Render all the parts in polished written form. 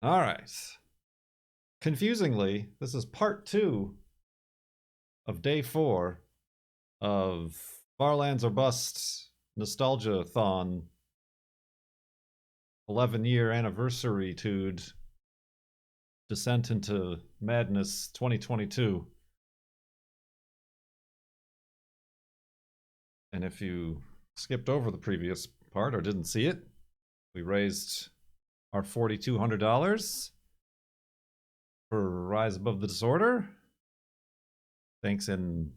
All right. Confusingly, this is part 2 of day 4 of Farlands or Bust Nostalgia-Thon 11-year anniversary tude Descent into Madness 2022. And if you skipped over the previous part or didn't see it, we raised our $4,200 for Rise Above the Disorder. Thanks in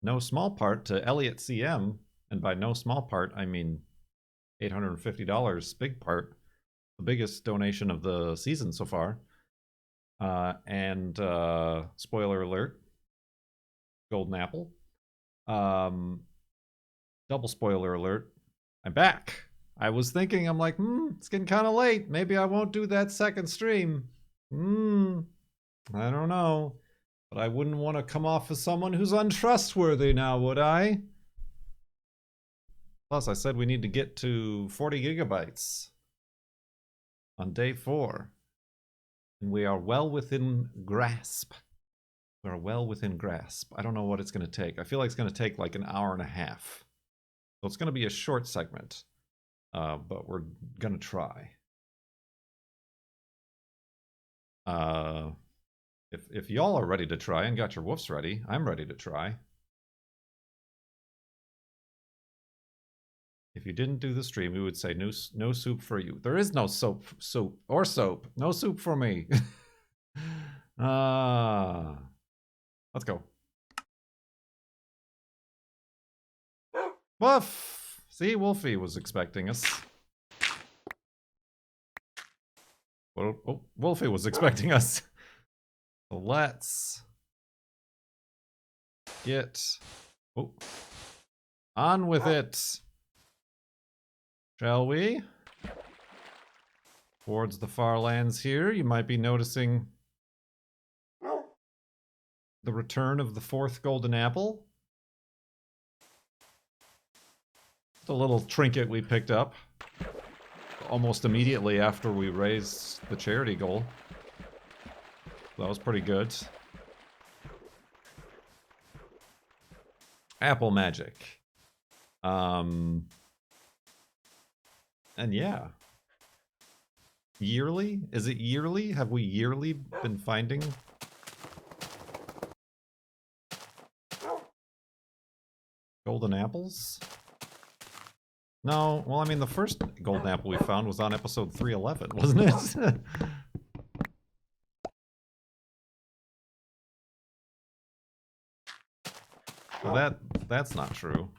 no small part to Elliot CM, and by no small part, I mean $850, big part, the biggest donation of the season so far. And spoiler alert, Golden Apple. Double spoiler alert, I'm back. I was thinking, I'm like, it's getting kind of late. Maybe I won't do that second stream. I don't know. But I wouldn't want to come off as someone who's untrustworthy now, would I? Plus, I said we need to get to 40 gigabytes on day 4. And we are well within grasp. We are well within grasp. I don't know what it's going to take. I feel like it's going to take like an hour and a half. So it's going to be a short segment. But we're going to try. If y'all are ready to try and got your woofs ready, I'm ready to try. If you didn't do the stream, we would say no soup for you. There is no soup. No soup for me. Let's go. Woof! See, Wolfie was expecting us. Well, oh, Wolfie was expecting us. So let's get on with it. Shall we? Towards the far lands here, you might be noticing the return of the 4th golden apple. It's a little trinket we picked up almost immediately after we raised the charity goal. That was pretty good. Apple magic. And yeah. Yearly? Is it yearly? Have we yearly been finding golden apples? No, well, I mean, the first golden apple we found was on episode 311, wasn't it? Well, that's not true.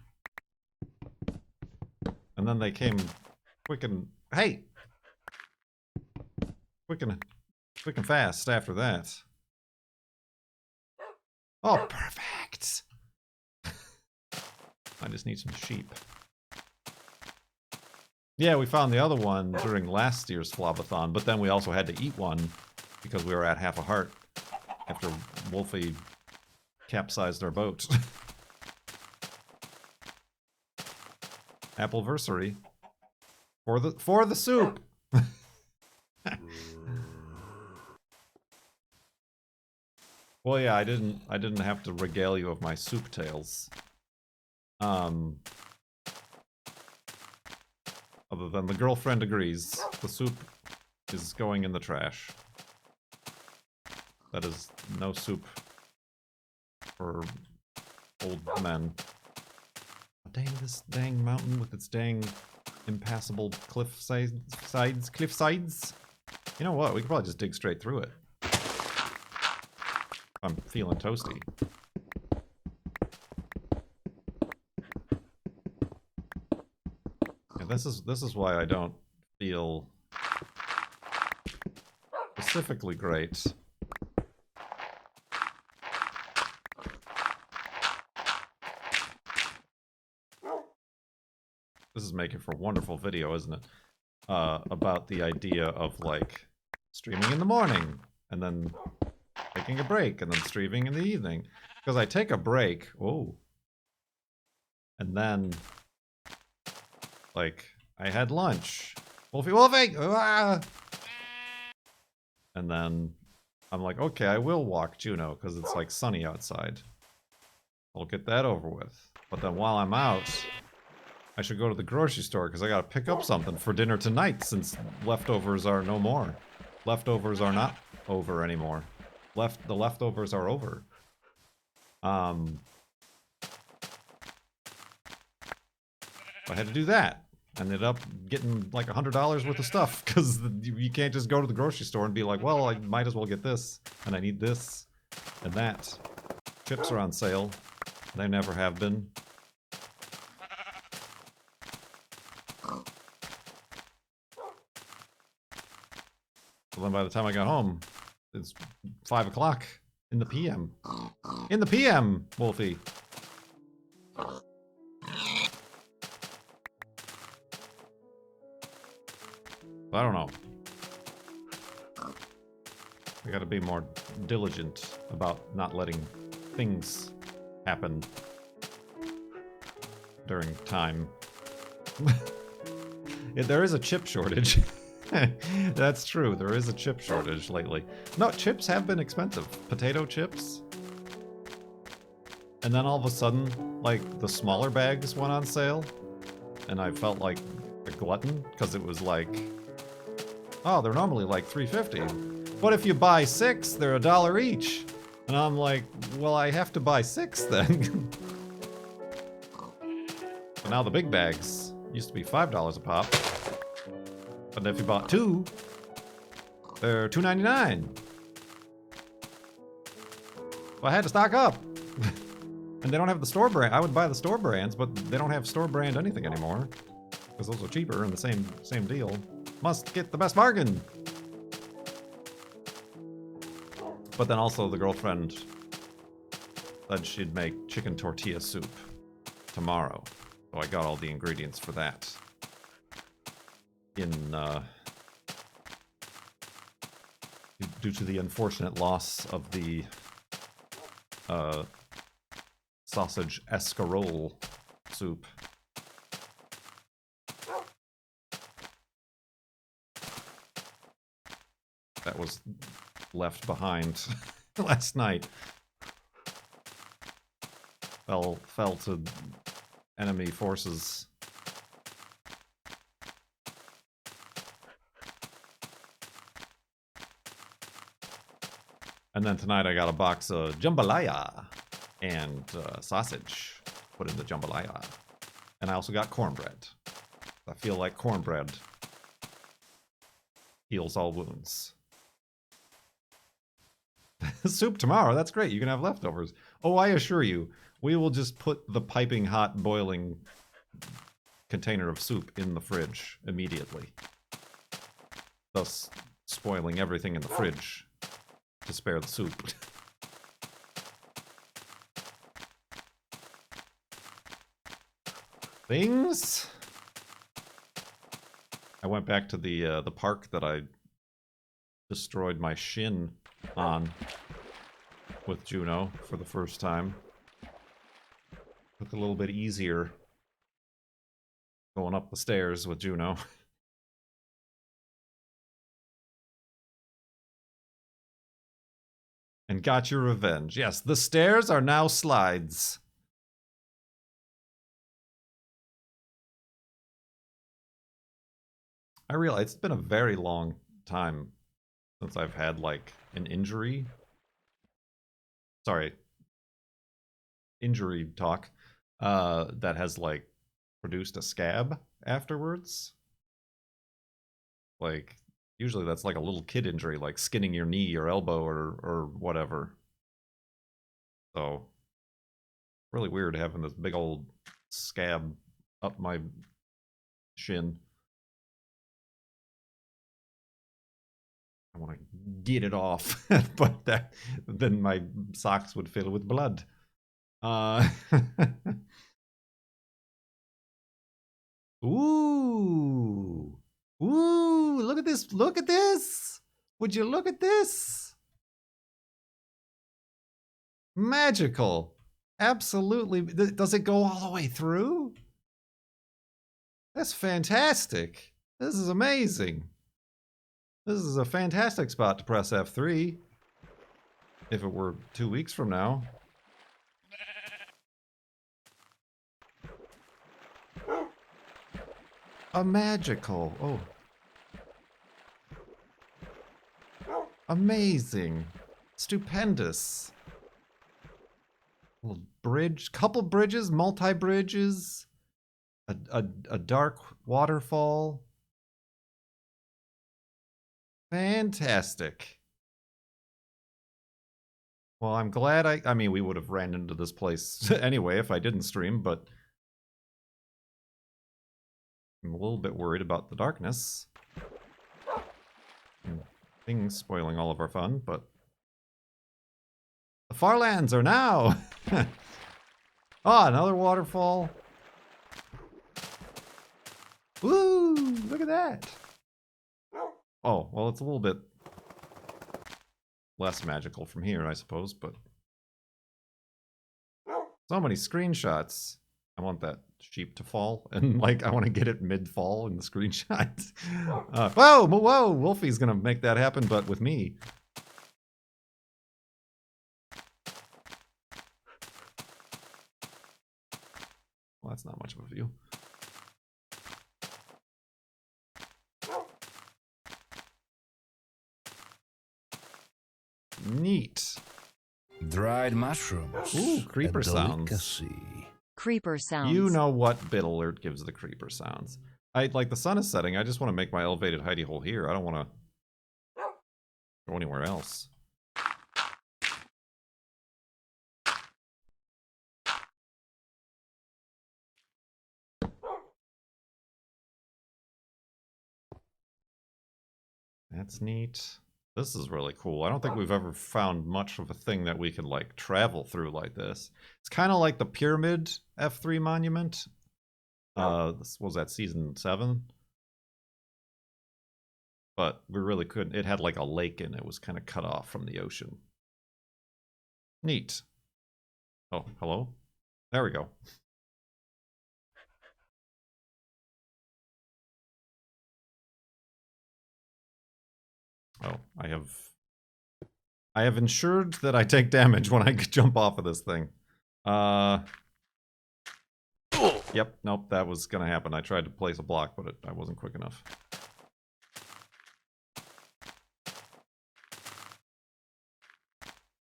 And then they came quick and quick and fast after that. Oh, perfect. I just need some sheep. Yeah, we found the other one during last year's FLoB-a-Thon, but then we also had to eat one because we were at half a heart after Wolfie capsized our boat. Appleversary. For the soup. Well, yeah, I didn't have to regale you of my soup tales. Other than the girlfriend agrees, the soup is going in the trash. That is no soup for old men. Oh, dang, this dang mountain with its dang impassable cliff sides. You know what? We could probably just dig straight through it. I'm feeling toasty. Yeah, this is why I don't feel specifically great. This is making for a wonderful video, isn't it? About the idea of like streaming in the morning and then taking a break and then streaming in the evening. Because I take a break, and then like I had lunch. Wolfie! Ah! And then I'm like, okay, I will walk Juno because it's like sunny outside. I'll get that over with. But then while I'm out, I should go to the grocery store because I gotta pick up something for dinner tonight since leftovers are no more. Leftovers are not over anymore. The leftovers are over. I had to do that. Ended up getting like $100 worth of stuff because you can't just go to the grocery store and be like, well, I might as well get this, and I need this and that. Chips are on sale. They never have been. So then by the time I got home, it's 5 o'clock in the PM. In the PM, Wolfie. I don't know. I gotta be more diligent about not letting things happen during time. There is a chip shortage. That's true, there is a chip shortage lately. No, chips have been expensive. Potato chips. And then all of a sudden, like, the smaller bags went on sale. And I felt like a glutton, because it was like, oh, they're normally like $3.50. But if you buy 6, they're $1 each. And I'm like, well, I have to buy 6 then. So now the big bags used to be $5 a pop. But if you bought 2, they're $2.99. So I had to stock up. And they don't have the store brand. I would buy the store brands, but they don't have store brand anything anymore. Because those are cheaper and the same deal. Must get the best bargain. But then also the girlfriend said she'd make chicken tortilla soup tomorrow. So I got all the ingredients for that. Due to the unfortunate loss of the sausage escarole soup. That was left behind last night. Fell to enemy forces. And then tonight I got a box of jambalaya and sausage put in the jambalaya. And I also got cornbread. I feel like cornbread heals all wounds. Soup tomorrow, that's great. You can have leftovers. Oh, I assure you, we will just put the piping hot boiling container of soup in the fridge immediately. Thus spoiling everything in the fridge to spare the soup. Things. I went back to the park that I destroyed my shin on with Juno for the first time. Took a little bit easier going up the stairs with Juno. And got your revenge. Yes, the stairs are now slides. I realize it's been a very long time since I've had, like, an injury. Sorry. Injury talk. That has, like, produced a scab afterwards. Like, usually that's like a little kid injury, like skinning your knee or elbow or whatever. So, really weird having this big old scab up my shin. I want to get it off, but then my socks would fill with blood. Ooh. Ooh, look at this. Look at this. Would you look at this? Magical. Absolutely. Does it go all the way through? That's fantastic. This is amazing. This is a fantastic spot to press F3. If it were 2 weeks from now. A magical. Oh. Amazing. Stupendous. Little bridge. Couple bridges. Multi-bridges. A dark waterfall. Fantastic. Well, I'm glad I mean, we would have ran into this place anyway if I didn't stream, but I'm a little bit worried about the darkness. And things spoiling all of our fun, but the Farlands are now! Ah, another waterfall. Woo! Look at that! Oh, well, it's a little bit less magical from here, I suppose, but so many screenshots. I want that sheep to fall, and like I want to get it mid-fall in the screenshot. Whoa, whoa, Wolfie's gonna make that happen, but with me. Well, that's not much of a view. Neat. Dried mushrooms. Ooh, creeper sounds. Delicacy. Creeper sounds. You know what bit alert gives the creeper sounds. Like the sun is setting, I just want to make my elevated hidey hole here. I don't want to go anywhere else. That's neat. This is really cool. I don't think we've ever found much of a thing that we can, like, travel through like this. It's kind of like the Pyramid F3 monument. This was that season 7. But we really couldn't. It had, like, a lake in it. It was kind of cut off from the ocean. Neat. Oh, hello? There we go. Oh, I have ensured that I take damage when I jump off of this thing. Yep, nope, that was gonna happen. I tried to place a block, but I wasn't quick enough.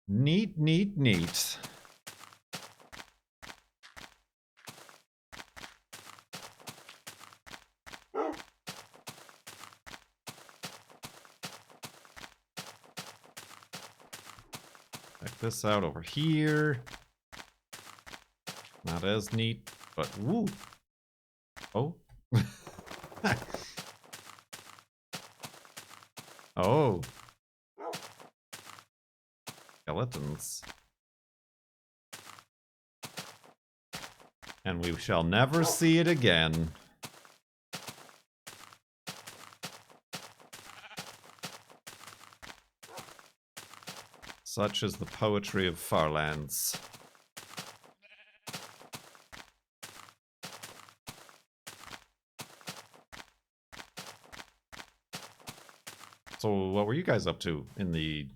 Neat, neat, neat. Check this out over here. Not as neat, but woo. Oh. Oh. Skeletons. And we shall never see it again. Such is the poetry of Farlands. So what were you guys up to in the,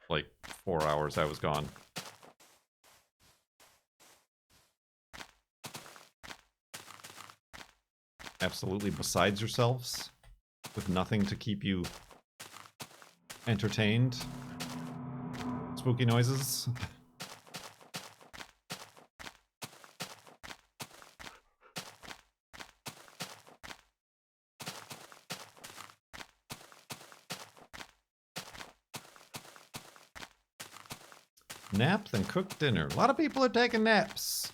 like, 4 hours I was gone? Absolutely besides yourselves? With nothing to keep you entertained? Spooky noises? Nap, then cook dinner. A lot of people are taking naps.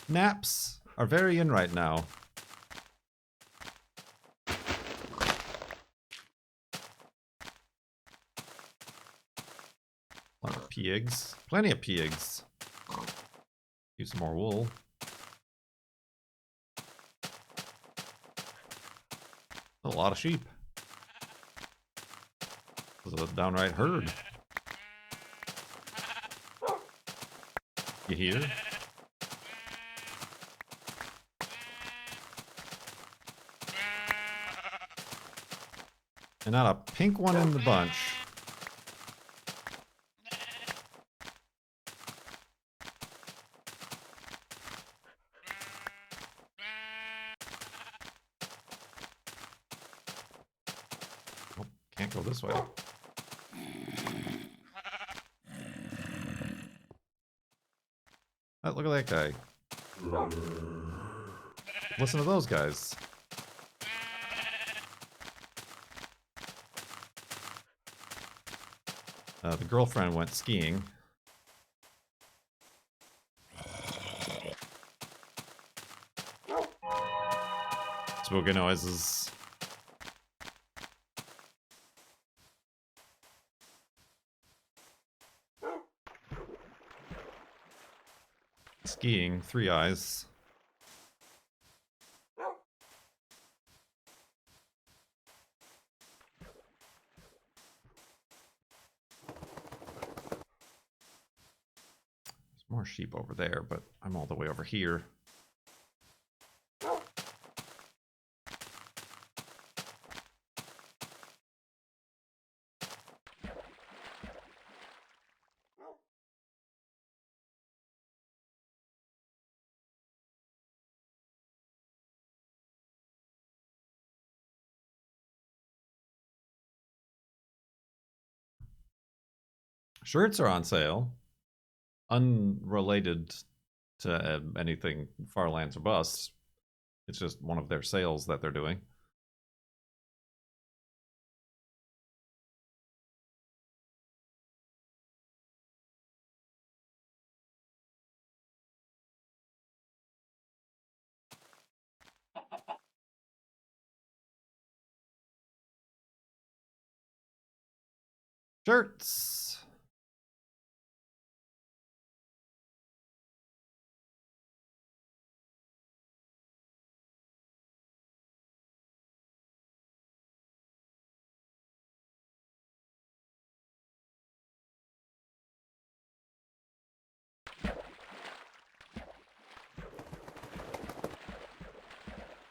Naps are very in right now. A lot of pigs. Plenty of pigs. Use some more wool. A lot of sheep. This is a downright herd. You hear? And not a pink one in the bunch. Oh, can't go this way. Oh, look at that guy. Listen to those guys. The girlfriend went skiing. Spooky noises. Skiing, 3 eyes. There's more sheep over there, but I'm all the way over here. Shirts are on sale. Unrelated to anything Farlands or Bust. It's just one of their sales that they're doing. Shirts!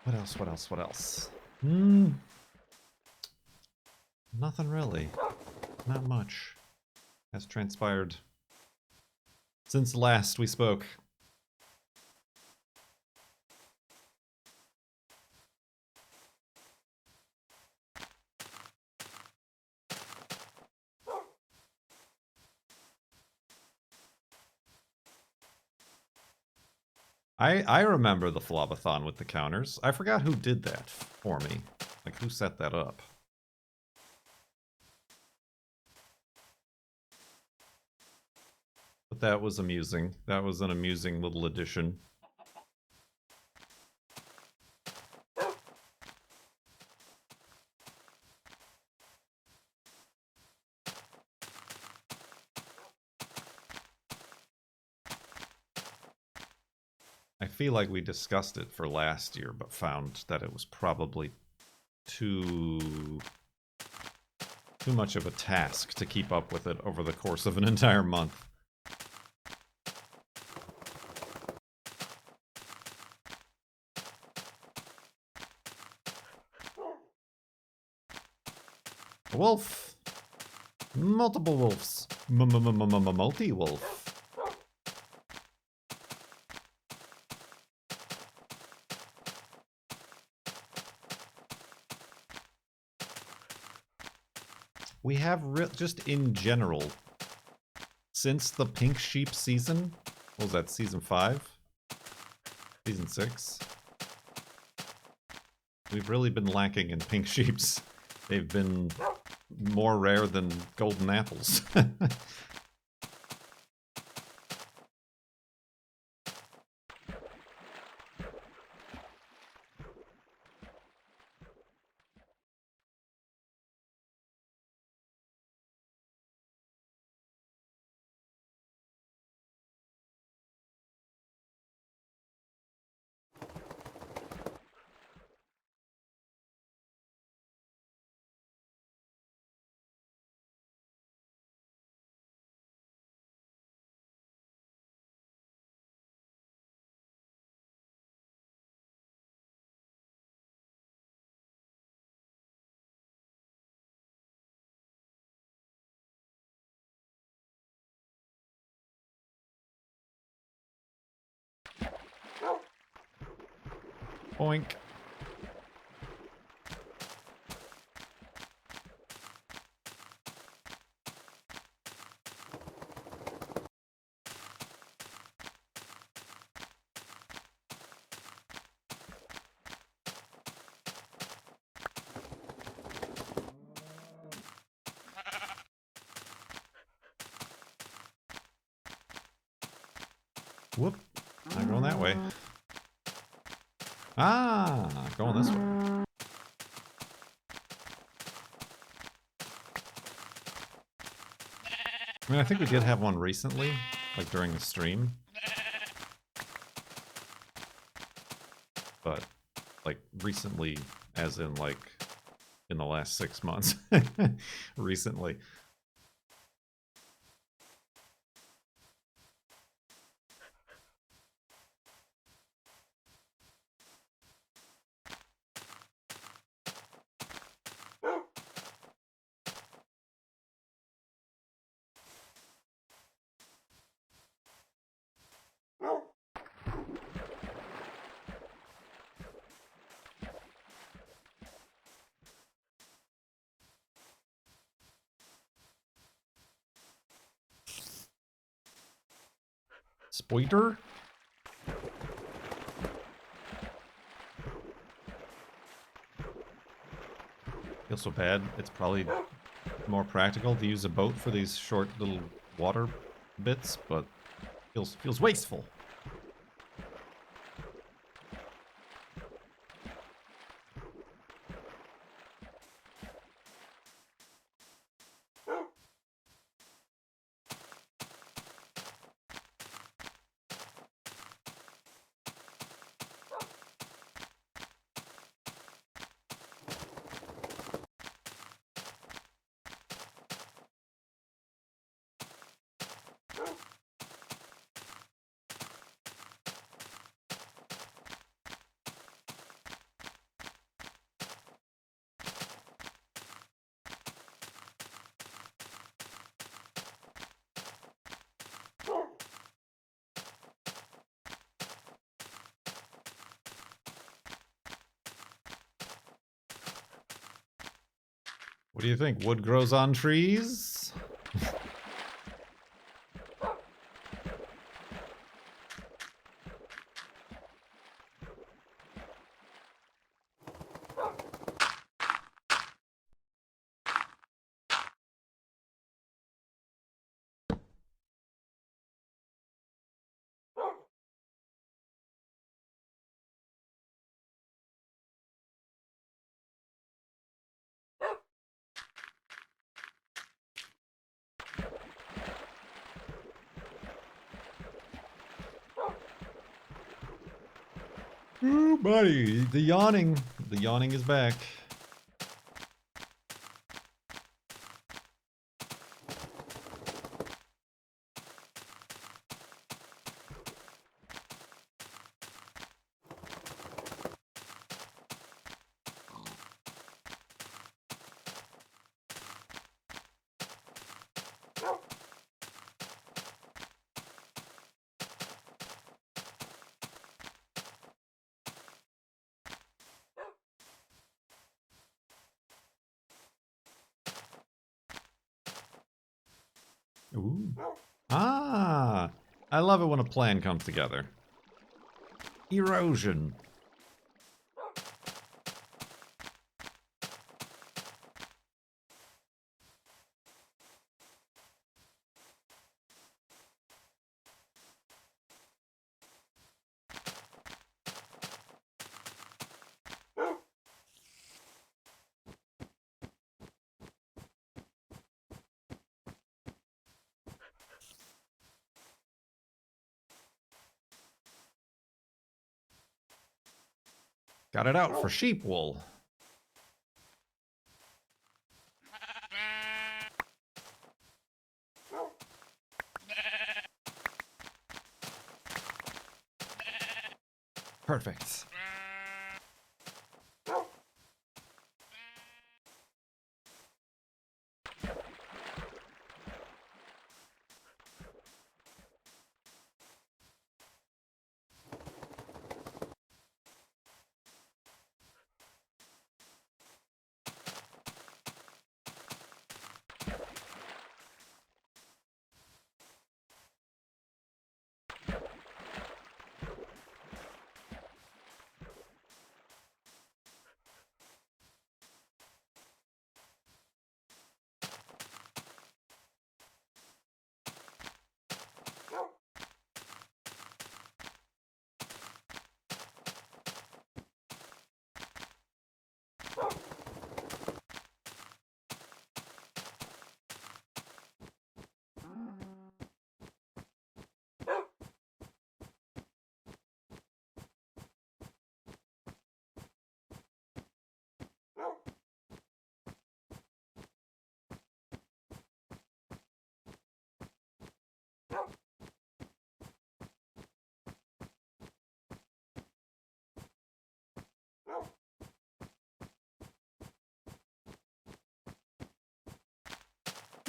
What else, what else, what else? Nothing really. Not much has transpired since last we spoke. I remember the FLoB-a-Thon with the counters. I forgot who did that for me. Like, who set that up? But that was amusing. That was an amusing little addition. I feel like we discussed it for last year, but found that it was probably too much of a task to keep up with it over the course of an entire month. A wolf! Multiple wolves! Multi-wolf. We have, just in general, since the Pink Sheep season, what was that, season 5? Season 6? We've really been lacking in Pink Sheeps. They've been more rare than golden apples. Boink. Whoop. Not going that way. Ah, going this way. I mean, I think we did have one recently, like during the stream. But, like, recently, as in, like, in the last 6 months. Recently. Spoiter? Feels so bad. It's probably more practical to use a boat for these short little water bits, but feels wasteful. What do you think? Wood grows on trees? Ooh, buddy, the yawning is back. Ooh. Ah, I love it when a plan comes together. Erosion. Got it out for sheep wool. Perfect.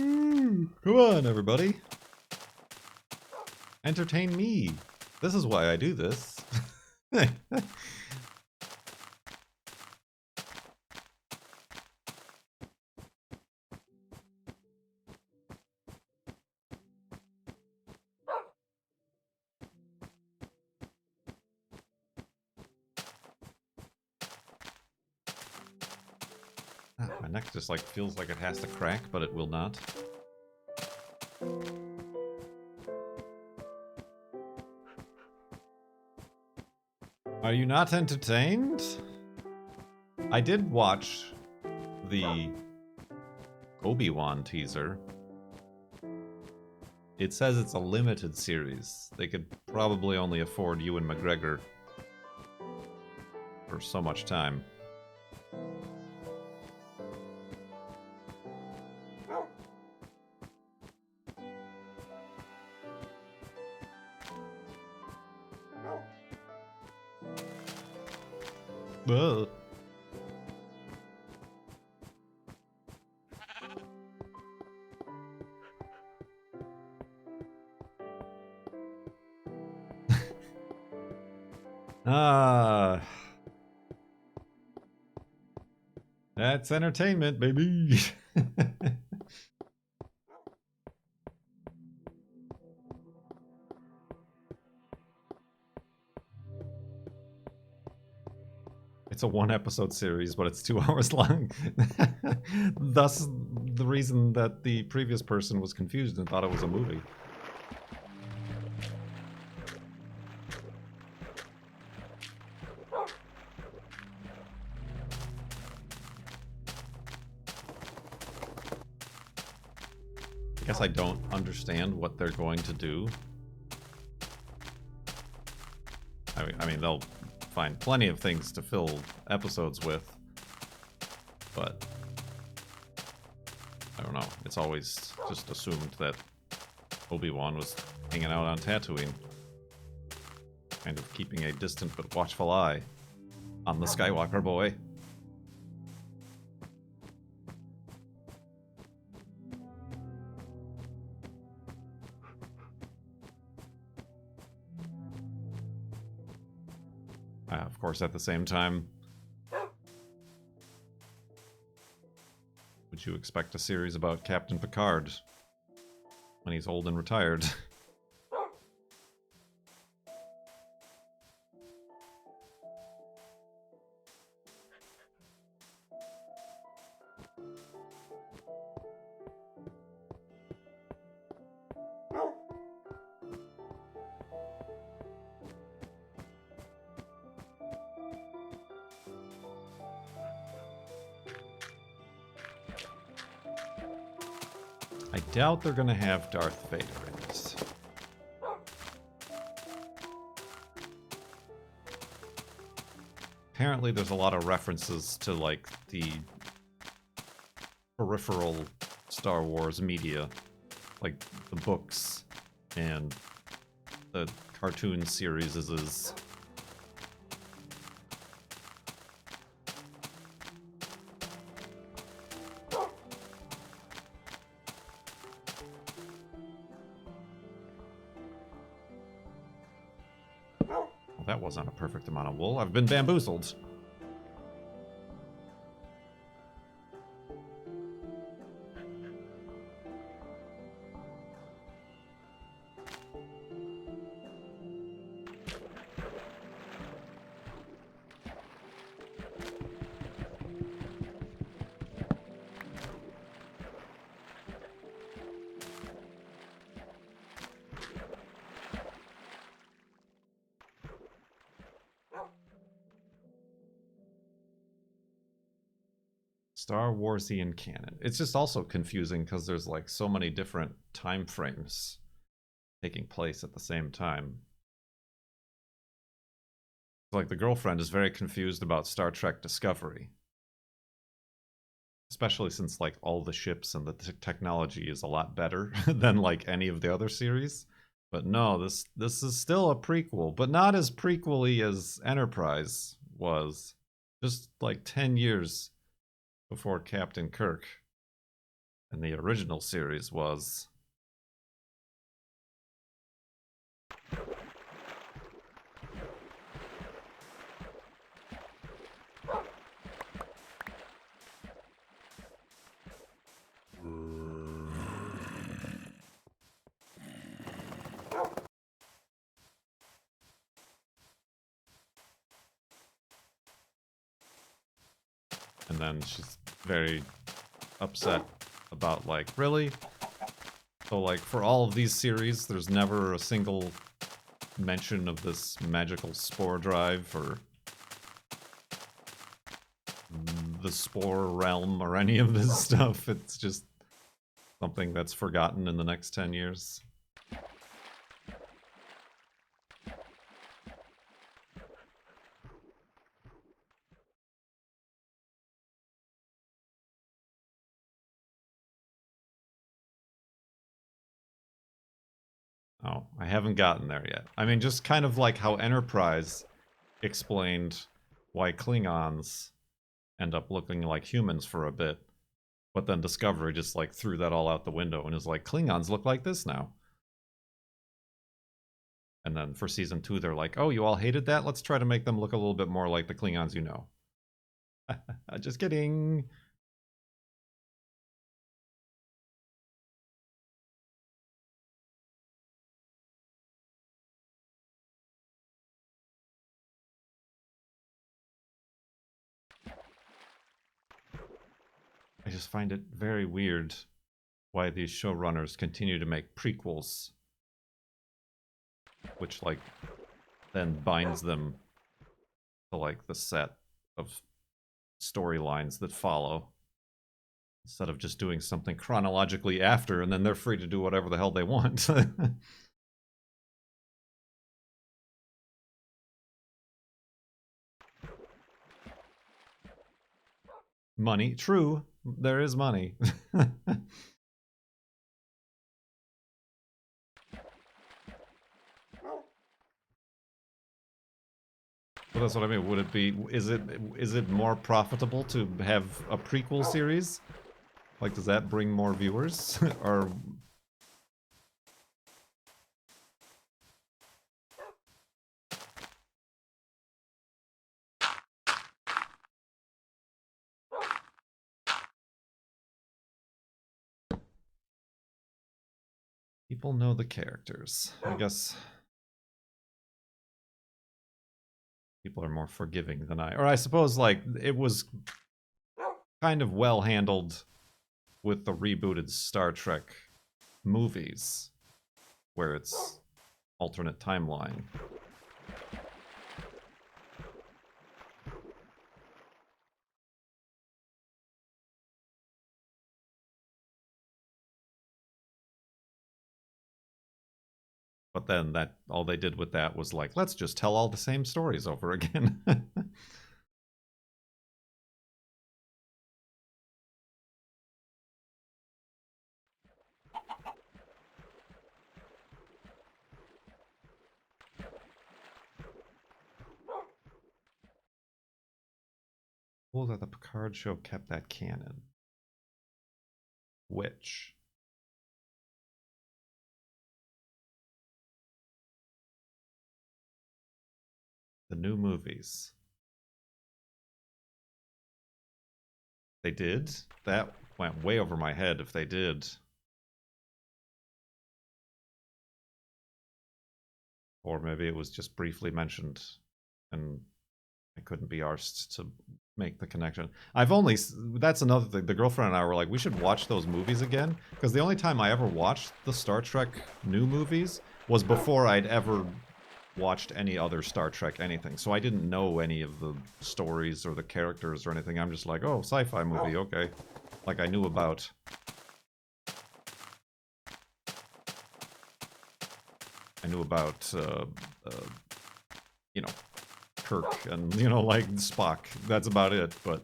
Come on, everybody. Entertain me. This is why I do this. My neck just like feels like it has to crack, but it will not. Are you not entertained? I did watch the Obi-Wan teaser. It says it's a limited series. They could probably only afford Ewan McGregor for so much time. Ugh. That's entertainment, baby. It's a one-episode series, but it's 2 hours long. Thus, the reason that the previous person was confused and thought it was a movie. I guess I don't understand what they're going to do. I mean, they'll find plenty of things to fill episodes with, but I don't know. It's always just assumed that Obi-Wan was hanging out on Tatooine, kind of keeping a distant but watchful eye on the Skywalker boy. Of course, at the same time, would you expect a series about Captain Picard when he's old and retired? I doubt they're gonna have Darth Vader in this. Apparently there's a lot of references to, like, the peripheral Star Wars media, like the books and the cartoon series is. That wasn't a perfect amount of wool. I've been bamboozled. Star Warsian canon. It's just also confusing because there's like so many different time frames taking place at the same time. Like the girlfriend is very confused about Star Trek Discovery. Especially since like all the ships and the technology is a lot better than like any of the other series. But no, this is still a prequel, but not as prequel-y as Enterprise was. Just like 10 years before Captain Kirk. And the original series was... And then she's very upset about, like, really? So, like, for all of these series, there's never a single mention of this magical spore drive or the spore realm or any of this stuff. It's just something that's forgotten in the next 10 years. Oh, I haven't gotten there yet. I mean, just kind of like how Enterprise explained why Klingons end up looking like humans for a bit, but then Discovery just like threw that all out the window and is like, Klingons look like this now. And then for season 2, they're like, oh, you all hated that? Let's try to make them look a little bit more like the Klingons you know. Just kidding. I just find it very weird why these showrunners continue to make prequels, which, like, then binds them to, like, the set of storylines that follow, instead of just doing something chronologically after, and then they're free to do whatever the hell they want. Money, true, there is money. Well, that's what I mean. Would it be? Is it more profitable to have a prequel series? Like, does that bring more viewers? Or people know the characters? I guess people are more forgiving than I. Or I suppose, like, it was kind of well handled with the rebooted Star Trek movies, where it's alternate timeline. But then that all they did with that was like, let's just tell all the same stories over again. Cool that the Picard show kept that canon. Which? The new movies. They did? That went way over my head if they did. Or maybe it was just briefly mentioned and I couldn't be arsed to make the connection. That's another thing. The girlfriend and I were like, we should watch those movies again. Because the only time I ever watched the Star Trek new movies was before I'd ever watched any other Star Trek anything. So I didn't know any of the stories or the characters or anything. I'm just like, oh, sci-fi movie, okay. Like I knew about... you know, Kirk and, you know, like Spock. That's about it, but...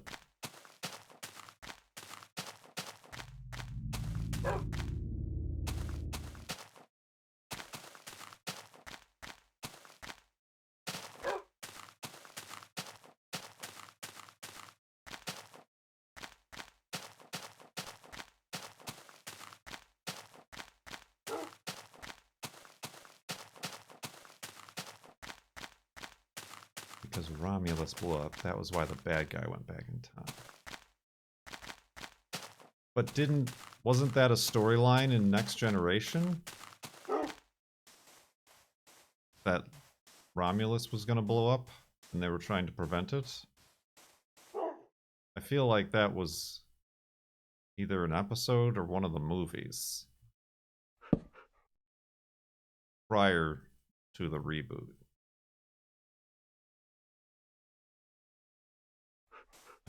Because Romulus blew up. That was why the bad guy went back in time. But wasn't that a storyline in Next Generation? That Romulus was going to blow up and they were trying to prevent it? I feel like that was either an episode or one of the movies prior to the reboot.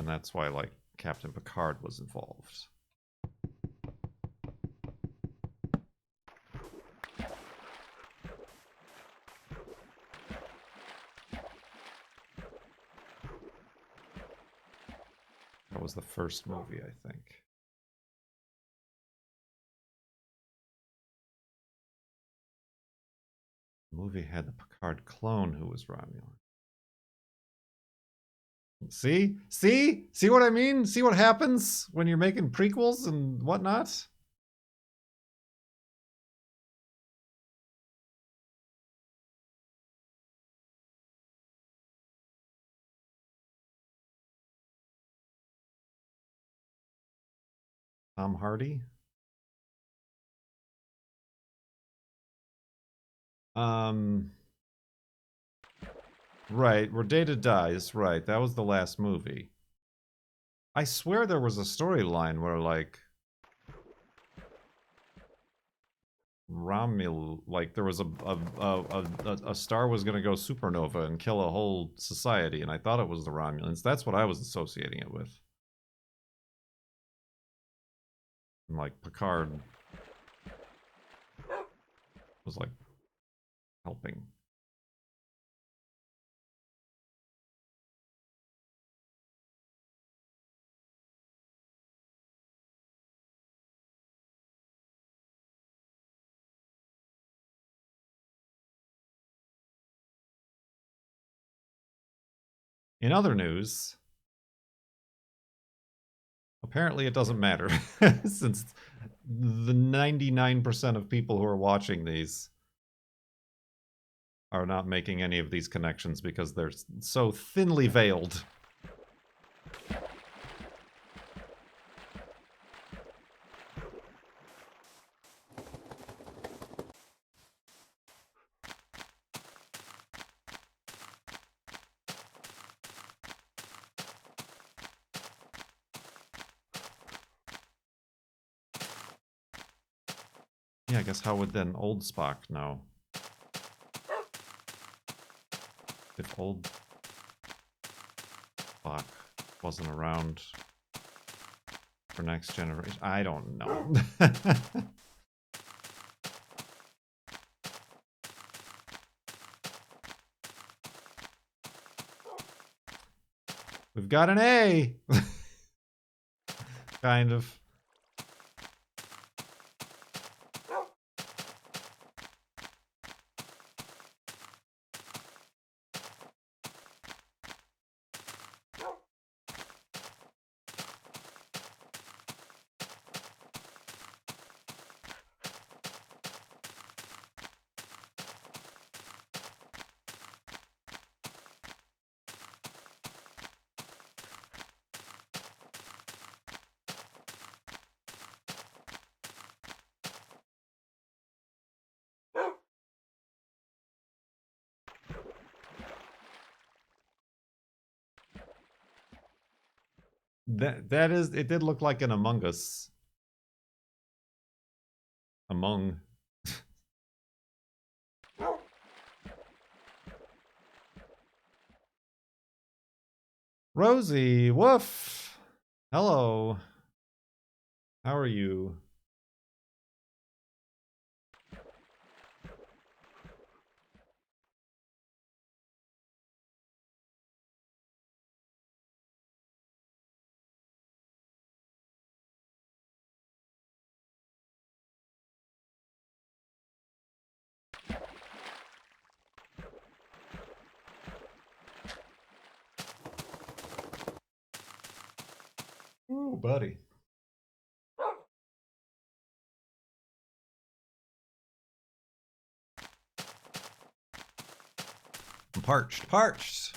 And that's why, like, Captain Picard was involved. That was the first movie, I think. The movie had the Picard clone who was Romulan. See? See? See what I mean? See what happens when you're making prequels and whatnot? Tom Hardy? Right, where Data dies, right, that was the last movie. I swear there was a storyline where, like, like, there was a star was gonna go supernova and kill a whole society, and I thought it was the Romulans. That's what I was associating it with. And, like, Picard was, like, helping. In other news, apparently it doesn't matter, since the 99% of people who are watching these are not making any of these connections because they're so thinly veiled. Yeah, I guess how would then old Spock know? If old Spock wasn't around for Next Generation. I don't know. We've got an A! Kind of. That is, it did look like an Among Us. Among. Rosie, woof. Hello. How are you? Ooh, buddy. I'm parched. Parched!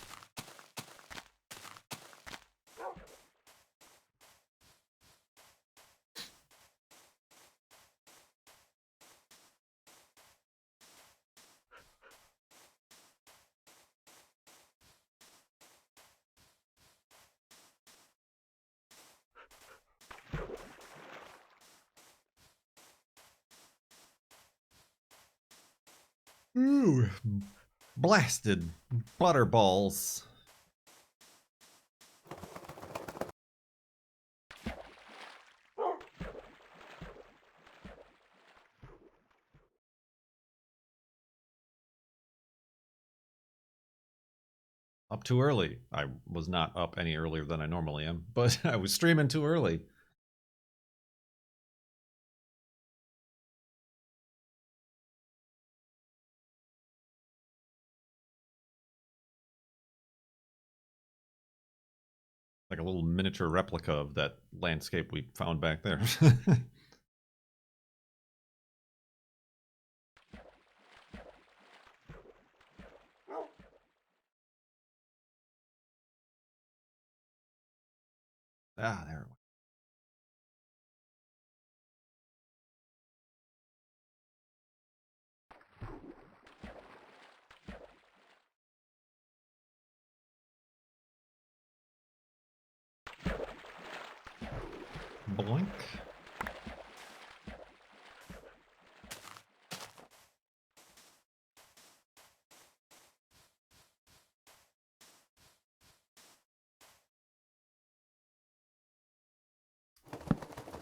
Ooh, blasted butterballs. Up too early. I was not up any earlier than I normally am, but I was streaming too early. Like a little miniature replica of that landscape we found back there. Ah, there. Boink.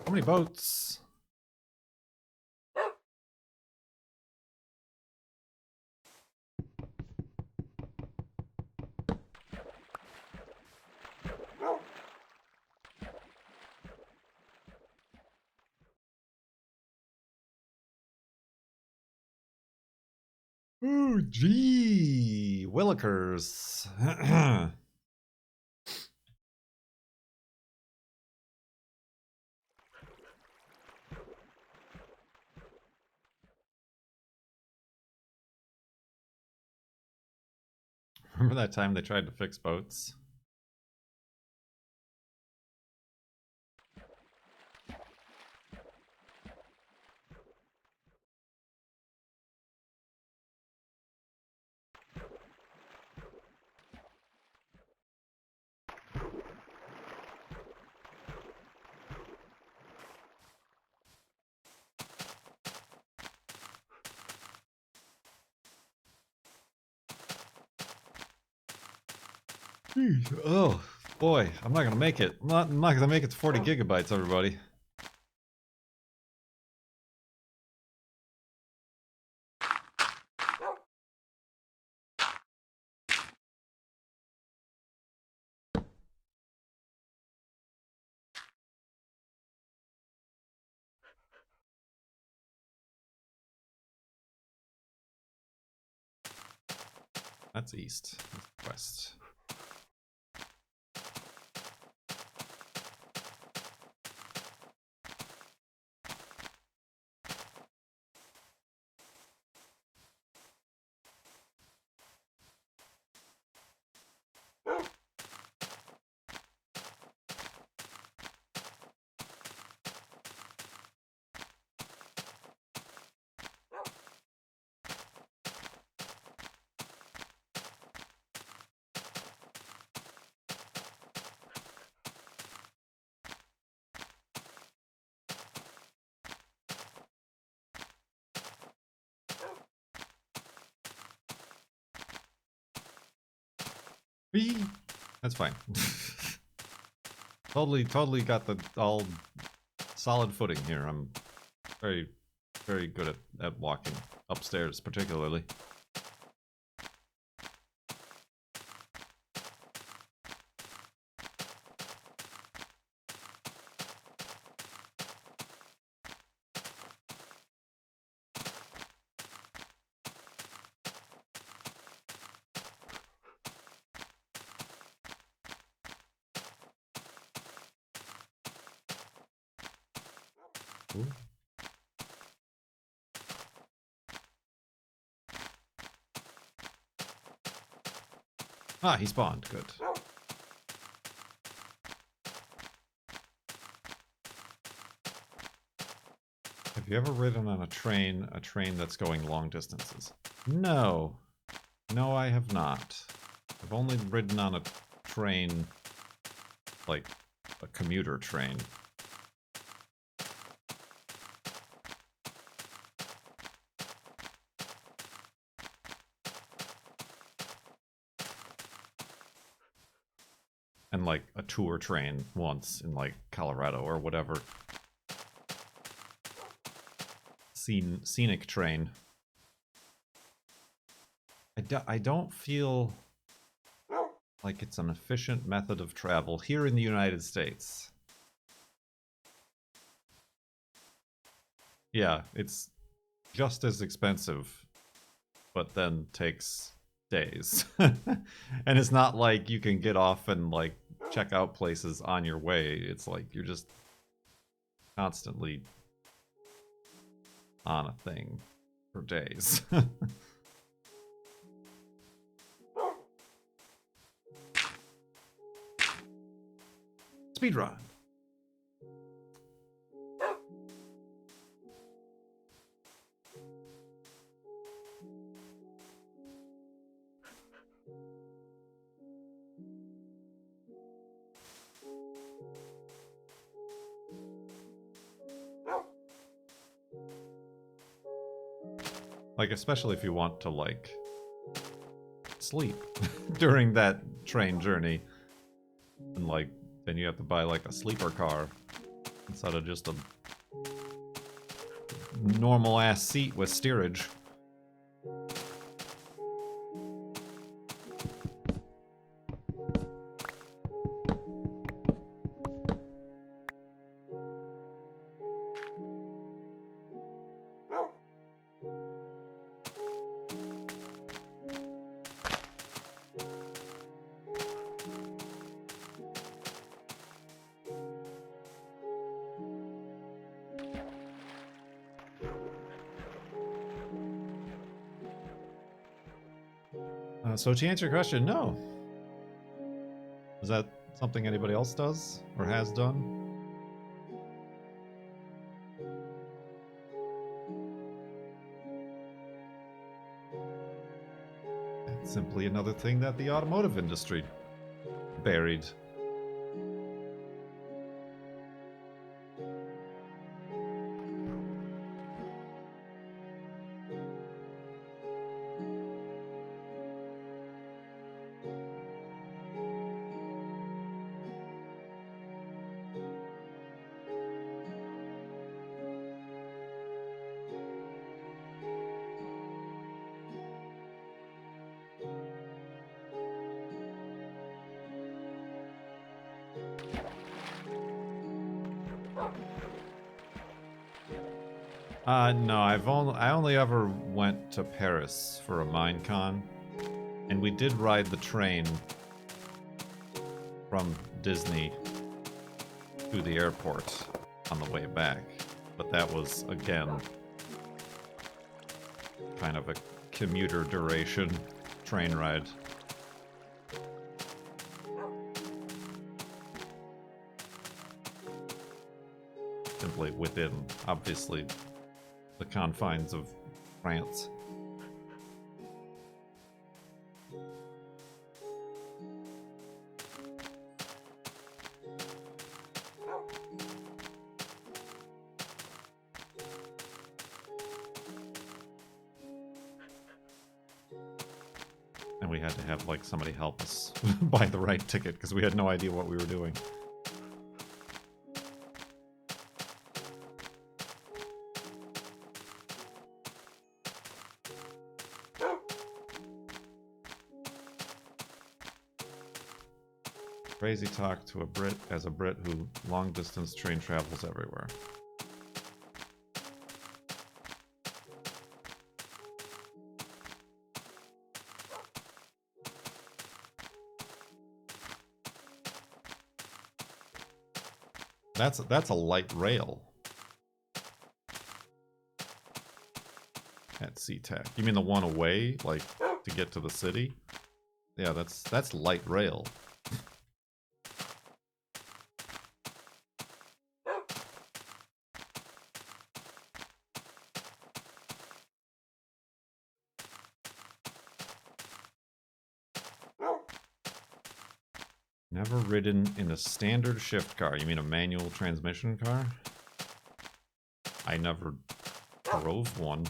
How many boats? Ooh, gee, Willikers. Remember that time they tried to fix boats? Oh, boy, I'm not gonna make it. I'm not gonna make it to 40 gigabytes, everybody. That's east. That's west. Whee! That's fine. Totally got the all solid footing here. I'm very good at walking upstairs, particularly. Ooh. Ah, he spawned. Good. Have you ever ridden on a train that's going long distances? No. No, I have not. I've only ridden on a train, like a commuter train. and like a tour train once in like Colorado or whatever. Scenic train. I don't feel like it's an efficient method of travel here in the United States. Yeah, it's just as expensive, but then takes days. And it's not like you can get off and like check out places on your way. It's like you're just constantly on a thing for days. Speedrun. Like, especially if you want to, like, sleep during that train journey. And, like, then you have to buy, like, a sleeper car instead of just a normal-ass seat with steerage. So to answer your question, no. Is that something anybody else does or has done? It's simply another thing that the automotive industry buried. No, I only ever went to Paris for a Minecon, and we did ride the train from Disney to the airport on the way back, but that was, again, kind of a commuter duration train ride. Simply within, obviously, the confines of France. And we had to have, like, somebody help us buy the right ticket because we had no idea what we were doing. Crazy talk to a Brit as a Brit who long-distance train travels everywhere. That's a light rail at SeaTac. You mean the one away, like, to get to the city? Yeah, that's light rail. Never ridden in a standard shift car. You mean a manual transmission car? I never drove one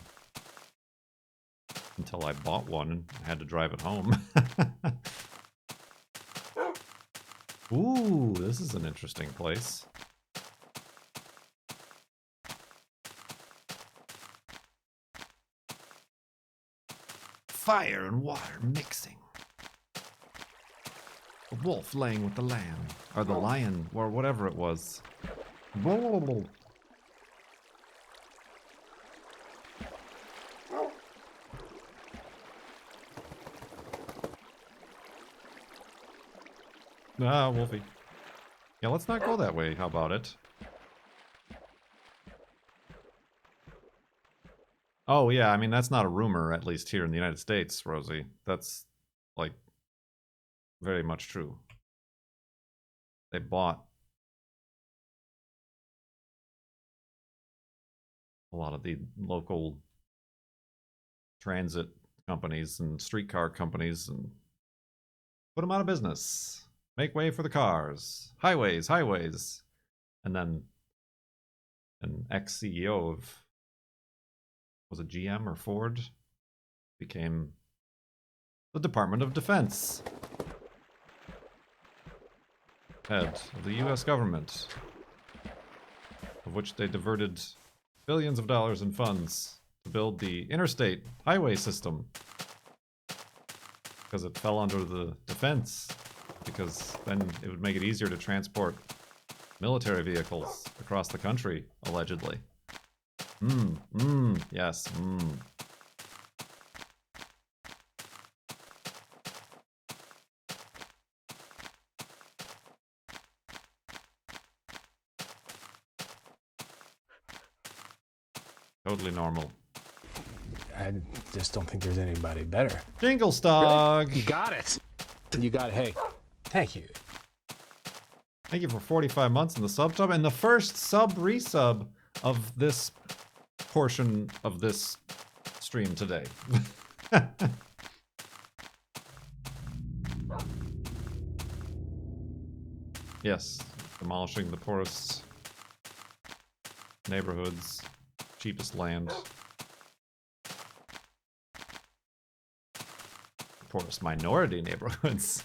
until I bought one and had to drive it home. Ooh, this is an interesting place. Fire and water mixing. A wolf laying with the lamb. Or the lion, or whatever it was. Whoa. Ah, Wolfie. Yeah, let's not go that way. How about it? Oh, yeah, I mean, that's not a rumor, at least here in the United States, Rosie. That's, like, very much true. They bought a lot of the local transit companies and streetcar companies and put them out of business. Make way for the cars. Highways, highways. And then an ex-CEO of, was it GM or Ford? Became the Department of Defense. Head of the US government. Of which they diverted billions of dollars in funds to build the interstate highway system. Because it fell under the defense. Because then it would make it easier to transport military vehicles across the country, allegedly. Yes, Totally normal. I just don't think there's anybody better. Jinglestog! Really? You got it. You got it. Hey, thank you. Thank you for 45 months in the sub-tub and the first sub-resub of this portion of this stream today. Yes, demolishing the poorest neighborhoods, cheapest land. Poorest minority neighborhoods.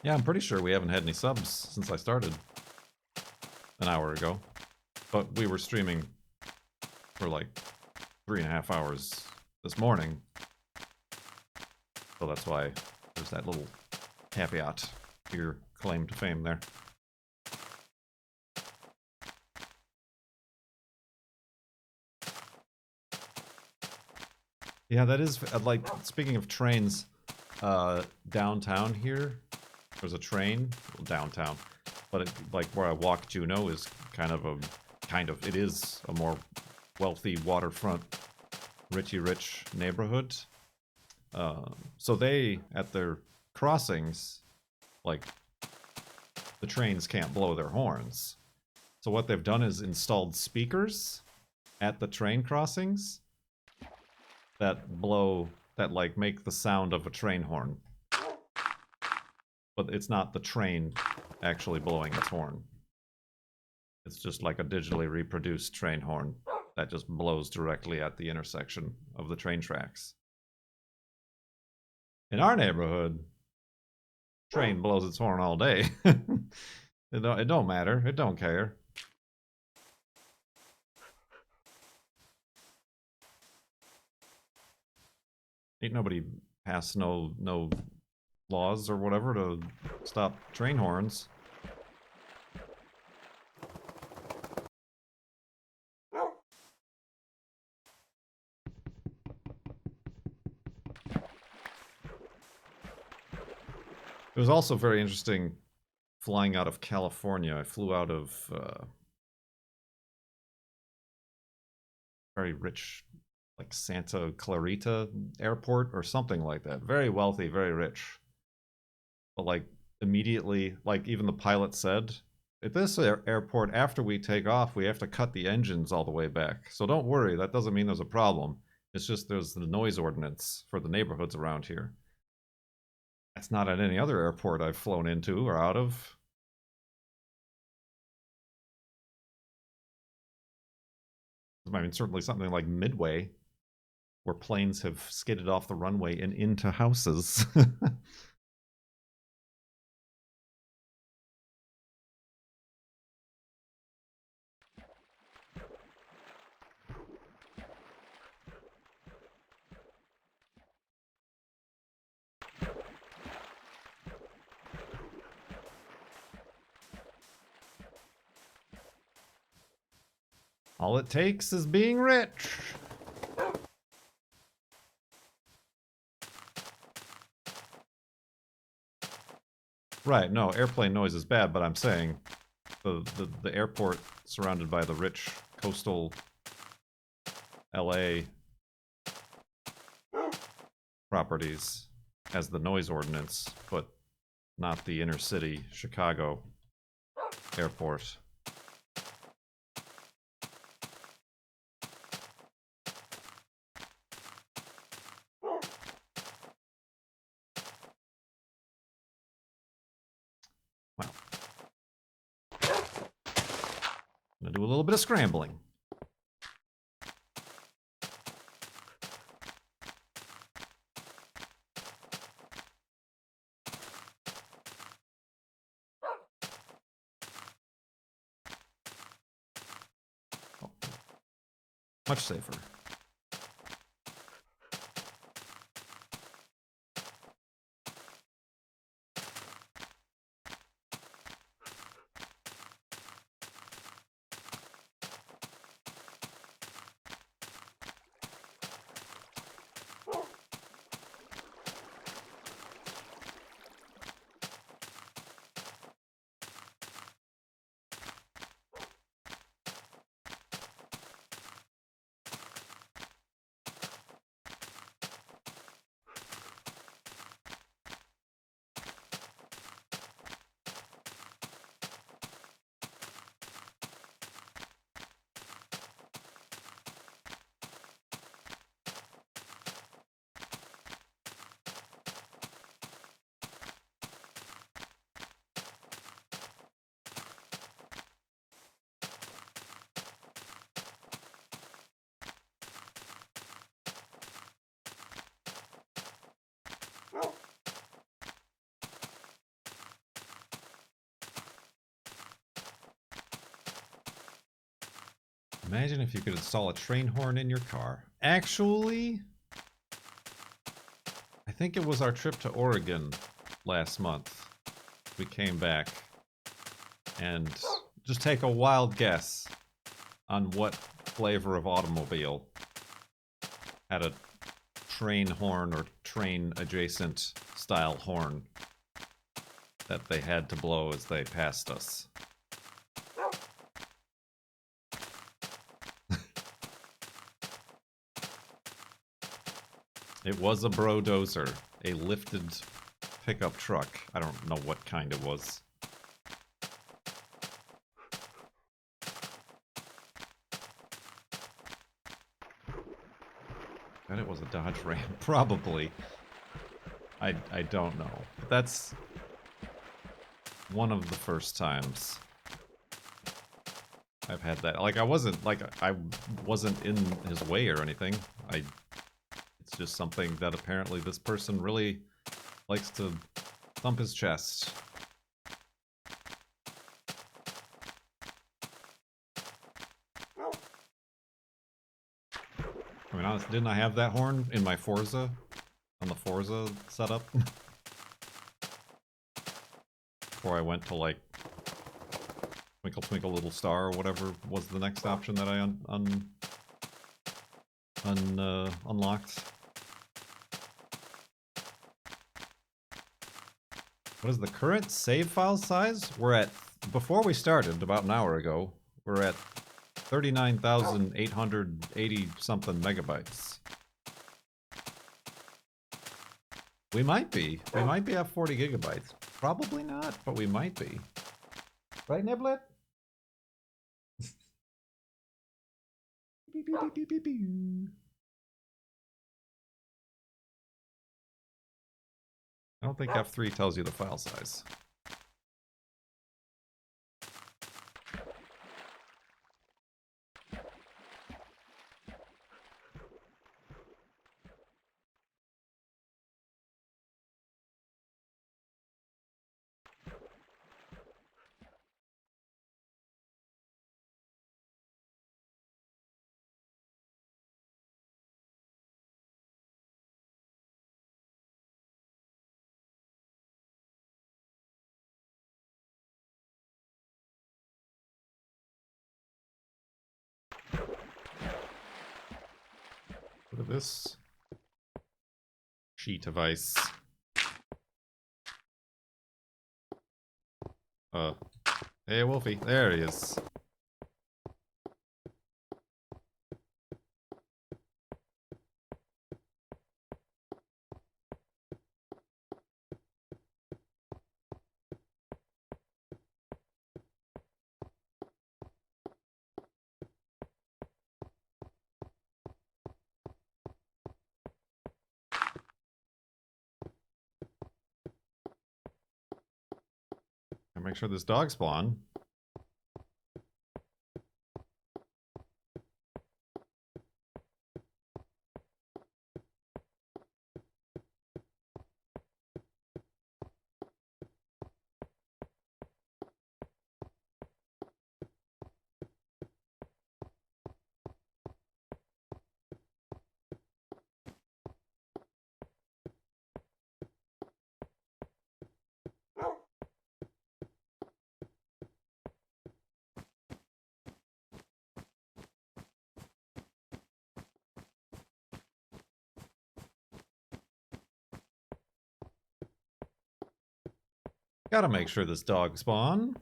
Yeah, I'm pretty sure we haven't had any subs since I started an hour ago. But we were streaming for like 3.5 hours this morning. So that's why there's that little caveat to your claim to fame there. Yeah, that is, like, speaking of trains, downtown here, there's a train, well, downtown, but it, like where I walk Juneau is it is a more wealthy waterfront, rich neighborhood. So they, at their crossings, like, the trains can't blow their horns. So what they've done is installed speakers at the train crossings that like make the sound of a train horn. But it's not the train actually blowing its horn. It's just like a digitally reproduced train horn that just blows directly at the intersection of the train tracks. In our neighborhood, train blows its horn all day. It don't matter. It don't care. Ain't nobody passed no laws or whatever to stop train horns. It was also very interesting flying out of California. I flew out of very rich, like Santa Clarita Airport or something like that. Very wealthy, very rich. But like immediately, like even the pilot said, at this airport, after we take off, we have to cut the engines all the way back. So don't worry, that doesn't mean there's a problem. It's just there's the noise ordinance for the neighborhoods around here. That's not at any other airport I've flown into or out of. I mean, certainly something like Midway where planes have skidded off the runway and into houses. All it takes is being rich. Right, no, airplane noise is bad, but I'm saying the airport surrounded by the rich coastal LA properties has the noise ordinance, but not the inner city Chicago airport. Well, I'm gonna do a little bit of scrambling. Oh, much safer. Imagine if you could install a train horn in your car. Actually, I think it was our trip to Oregon last month. We came back, and just take a wild guess on what flavor of automobile had a train horn or train adjacent style horn that they had to blow as they passed us. It was a Bro-dozer, a lifted pickup truck. I don't know what kind it was. And it was a Dodge Ram, probably. I don't know. But that's one of the first times I've had that. Like I wasn't in his way or anything. It's just something that apparently this person really likes to thump his chest. I mean, honestly, didn't I have that horn in my Forza? On the Forza setup? Before I went to, like, Twinkle Twinkle Little Star or whatever was the next option that I unlocked. What is the current save file size? We're at, before we started, about an hour ago, we're at 39,880 something megabytes. We might be at 40 gigabytes. Probably not, but we might be. Right, Niblet? Beep, beep, beep, beep, beep, beep. I don't think F3 tells you the file size. Look at this sheet of ice. Hey, Wolfie. There he is. Make sure this dog spawn. Gotta make sure this dog spawn.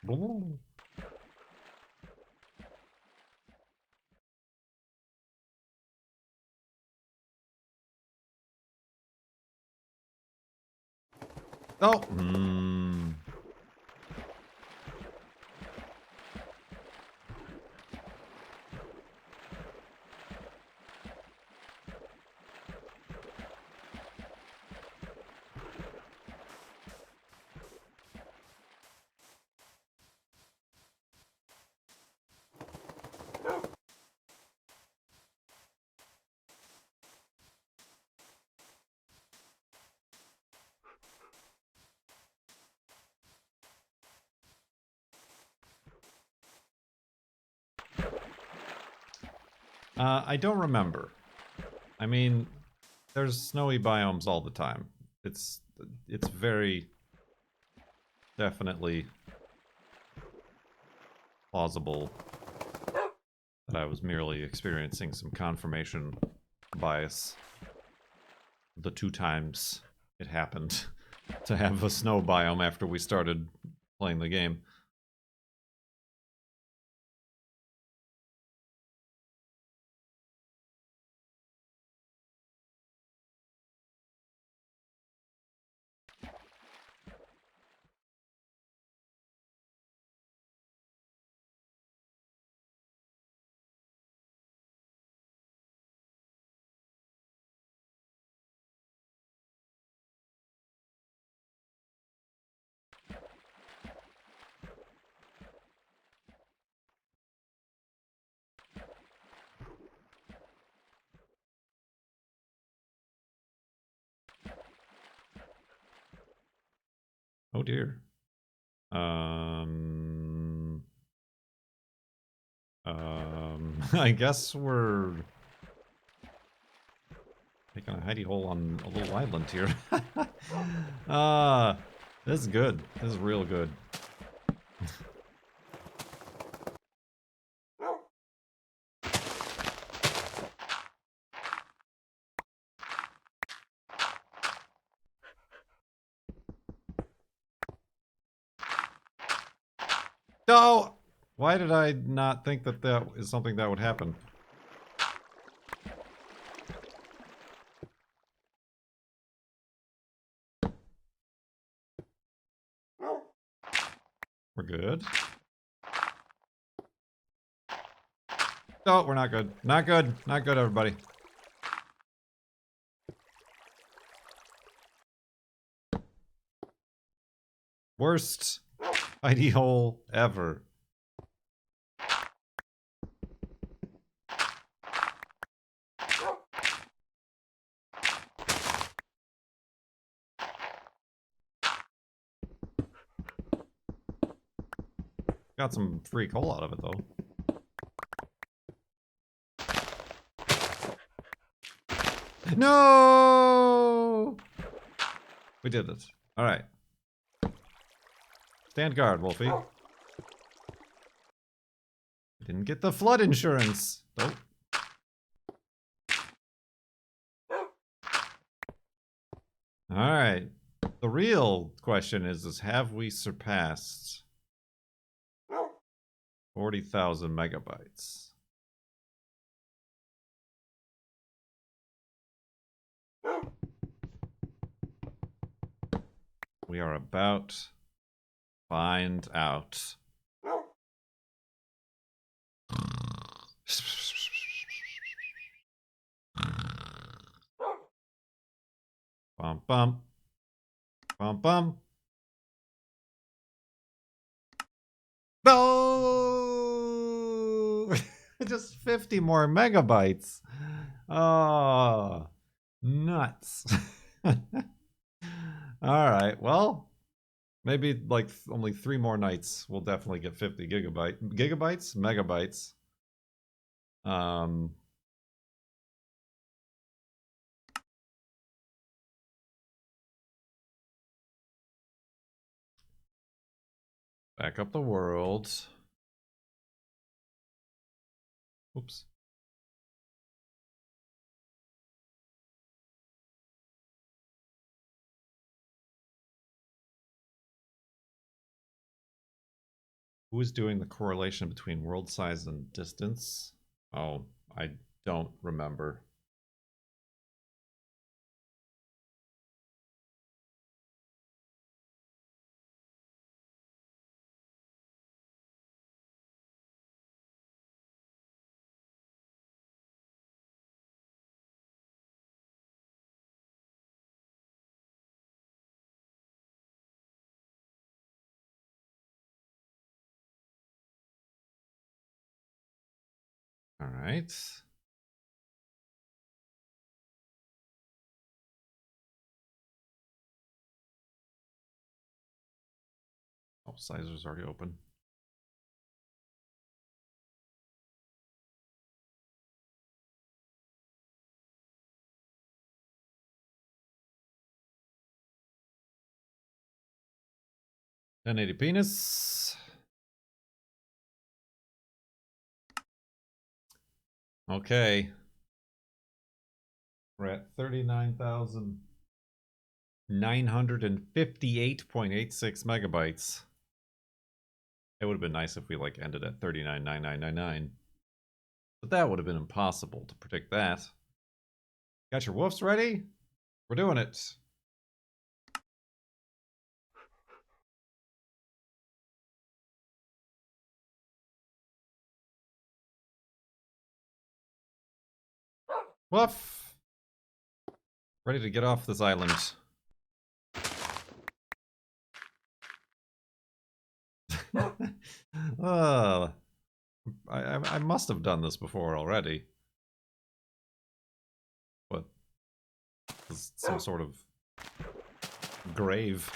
Ooh. Oh. I don't remember. I mean, there's snowy biomes all the time. It's very definitely plausible that I was merely experiencing some confirmation bias the 2 times it happened to have a snow biome after we started playing the game. Oh dear. I guess we're making a hidey hole on a little island here. This is good. This is real good. No! Why did I not think that that is something that would happen? We're good. No, we're not good. Not good. Not good, everybody. Worst hidey hole ever. Got some free coal out of it, though. No! We did it. Alright. Stand guard, Wolfie. Didn't get the flood insurance. Nope. Alright. The real question is have we surpassed 40,000 megabytes? We are about to find out. Bum bum. Bum bum. No! Just 50 more megabytes. Oh, nuts. Alright, well, maybe like only 3 more nights we'll definitely get 50 gigabytes? Megabytes. Back up the world. Oops. Who is doing the correlation between world size and distance? Oh, I don't remember. All right. Oh, Sizer's already open. $1080 penis. Okay. We're at 39,958.86 megabytes. It would have been nice if we like ended at 39,9999. But that would have been impossible to predict that. Got your woofs ready? We're doing it. Woof! Ready to get off this island. I must have done this before already. But this is some sort of grave.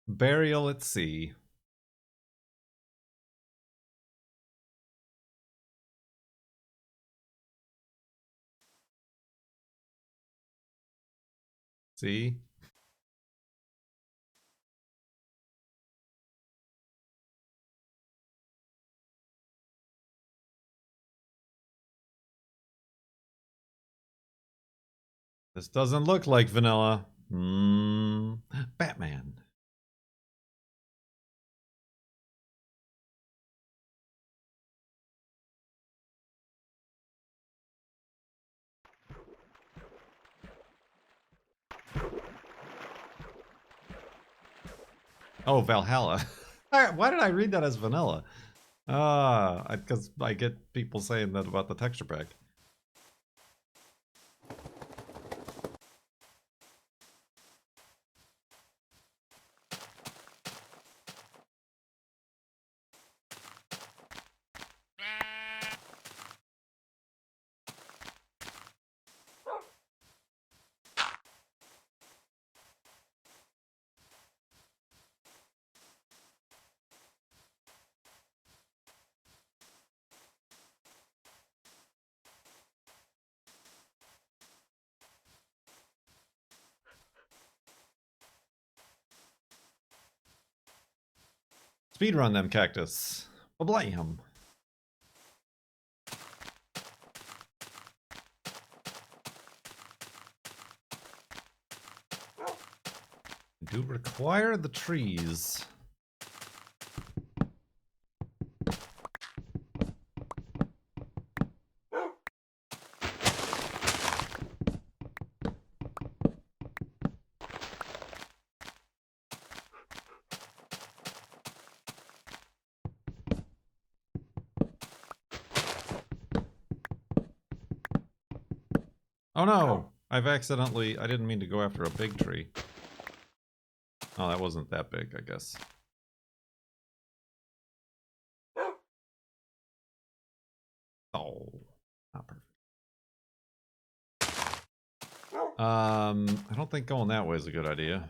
Burial at sea. See? This doesn't look like vanilla. Batman. Oh, Valhalla. Why did I read that as vanilla? Because I get people saying that about the texture pack. Speedrun them cactus. Blam. Do require the trees. Oh no! I didn't mean to go after a big tree. Oh, that wasn't that big, I guess. Oh, not perfect. I don't think going that way is a good idea.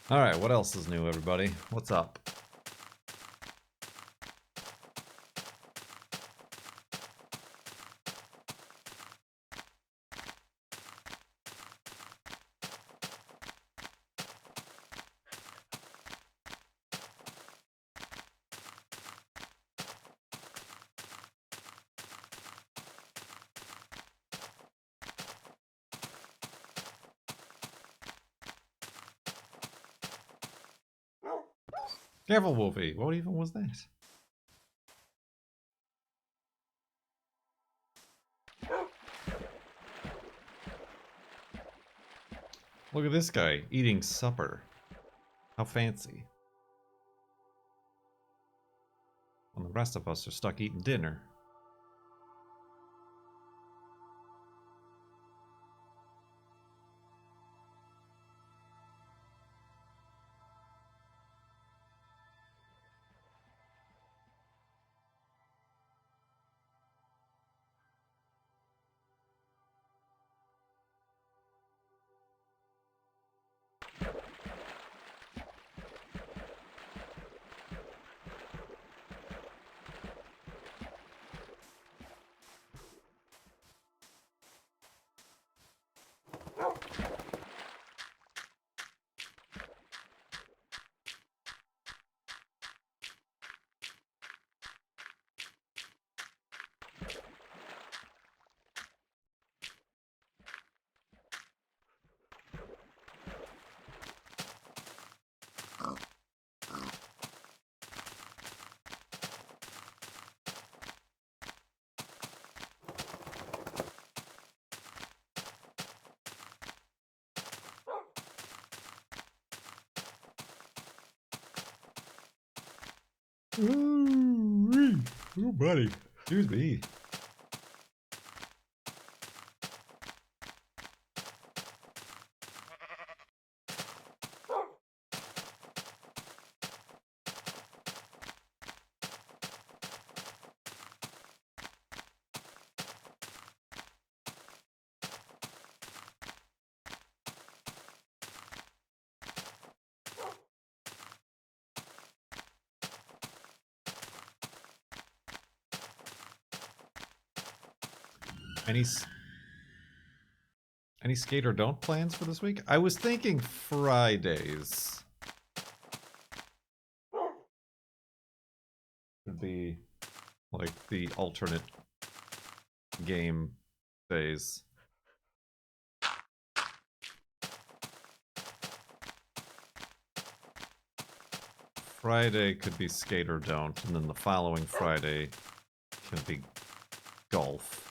Alright, what else is new, everybody? What's up? Careful, Wolfie. What even was that? Look at this guy eating supper. How fancy. When the rest of us are stuck eating dinner. Ooh, buddy. Excuse me. Any skate or don't plans for this week? I was thinking Fridays. Would be like the alternate game days. Friday could be skate or don't, and then the following Friday can be golf.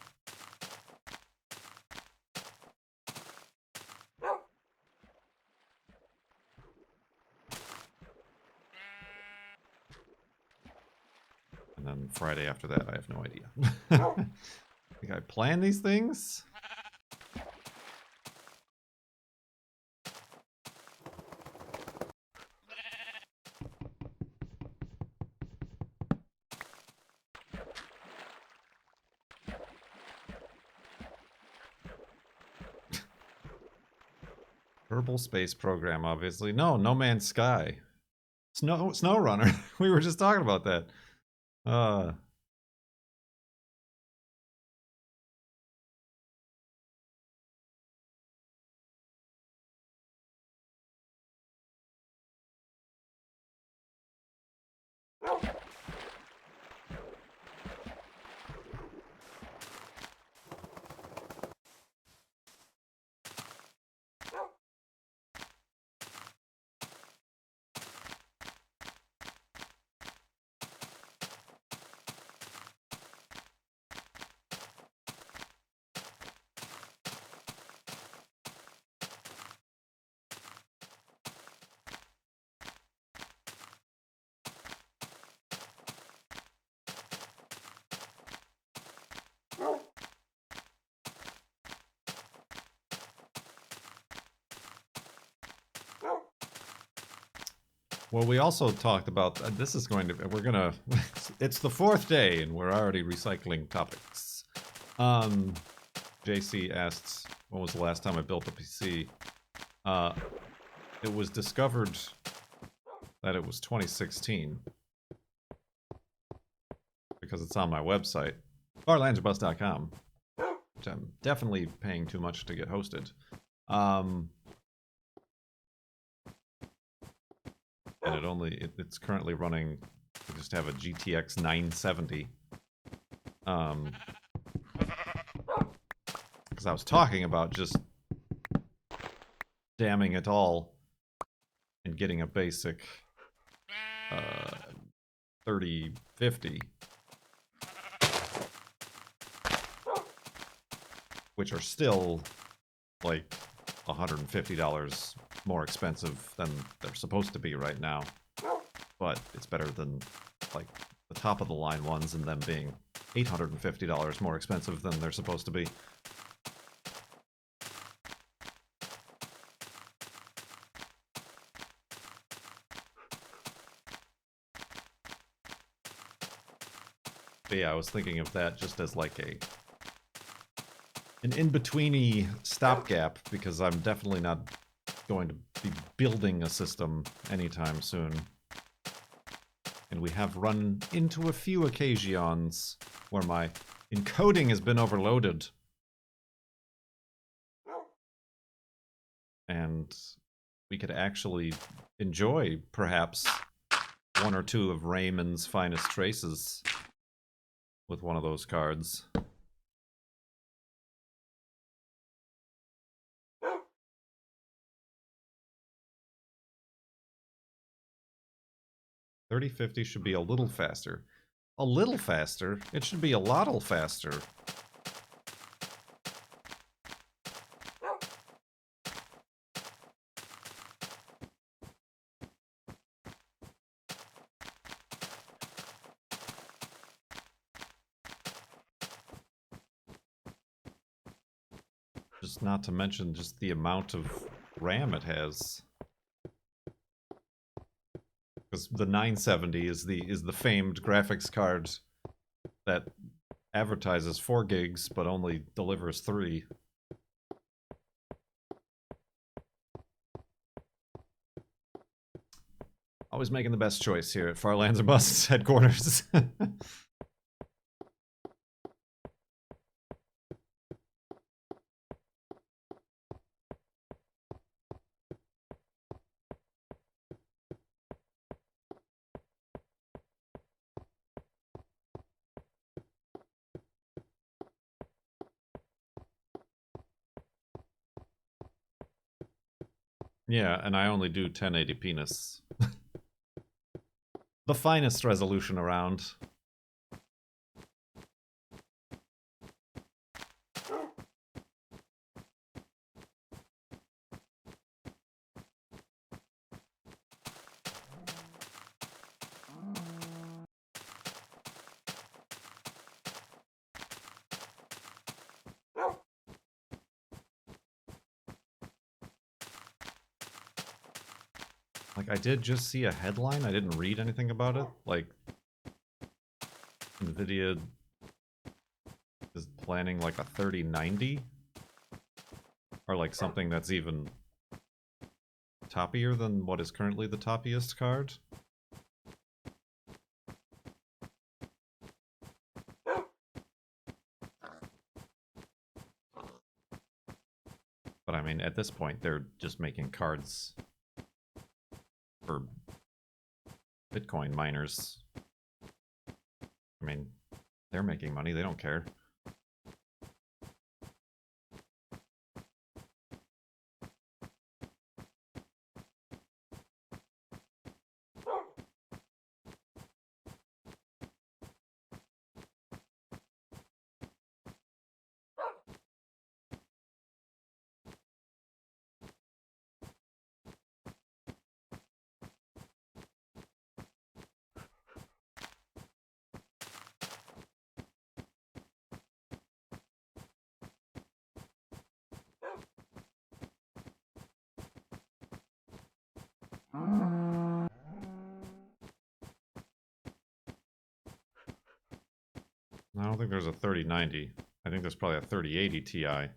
And And then Friday after that, I have no idea. Think I plan these things? Kerbal Space Program, obviously. No, No Man's Sky. Snow Runner. We were just talking about that. Well, we also talked about this is going to we're gonna it's the fourth day and we're already recycling topics. JC asks, when was the last time I built a PC? It was discovered that it was 2016 because it's on my website, farlanderbus.com, which I'm definitely paying too much to get hosted. And it's currently running. I just have a GTX 970. Because I was talking about just damming it all and getting a basic 3050, which are still like $150 more expensive than they're supposed to be right now. But it's better than like the top of the line ones and them being $850 more expensive than they're supposed to be. But yeah, I was thinking of that just as like an in-betweeny stopgap, because I'm definitely not going to be building a system anytime soon. And we have run into a few occasions where my encoding has been overloaded. And we could actually enjoy, perhaps, one or two of Raymond's finest traces with one of those cards. $3050 should be a little faster. A little faster? It should be a lot faster. Just not to mention just the amount of RAM it has. Because the 970 is the famed graphics card that advertises 4 gigs but only delivers 3. Always making the best choice here at FLoB-a-Thon's headquarters. Yeah, and I only do 1080p-ness. The finest resolution around. Like, I did just see a headline. I didn't read anything about it. Like, NVIDIA is planning like a 3090. Or like something that's even toppier than what is currently the toppiest card. But I mean, at this point, they're just making cards for Bitcoin miners. I mean, they're making money, they don't care. I don't think there's a 3090. I think there's probably a 3080 Ti.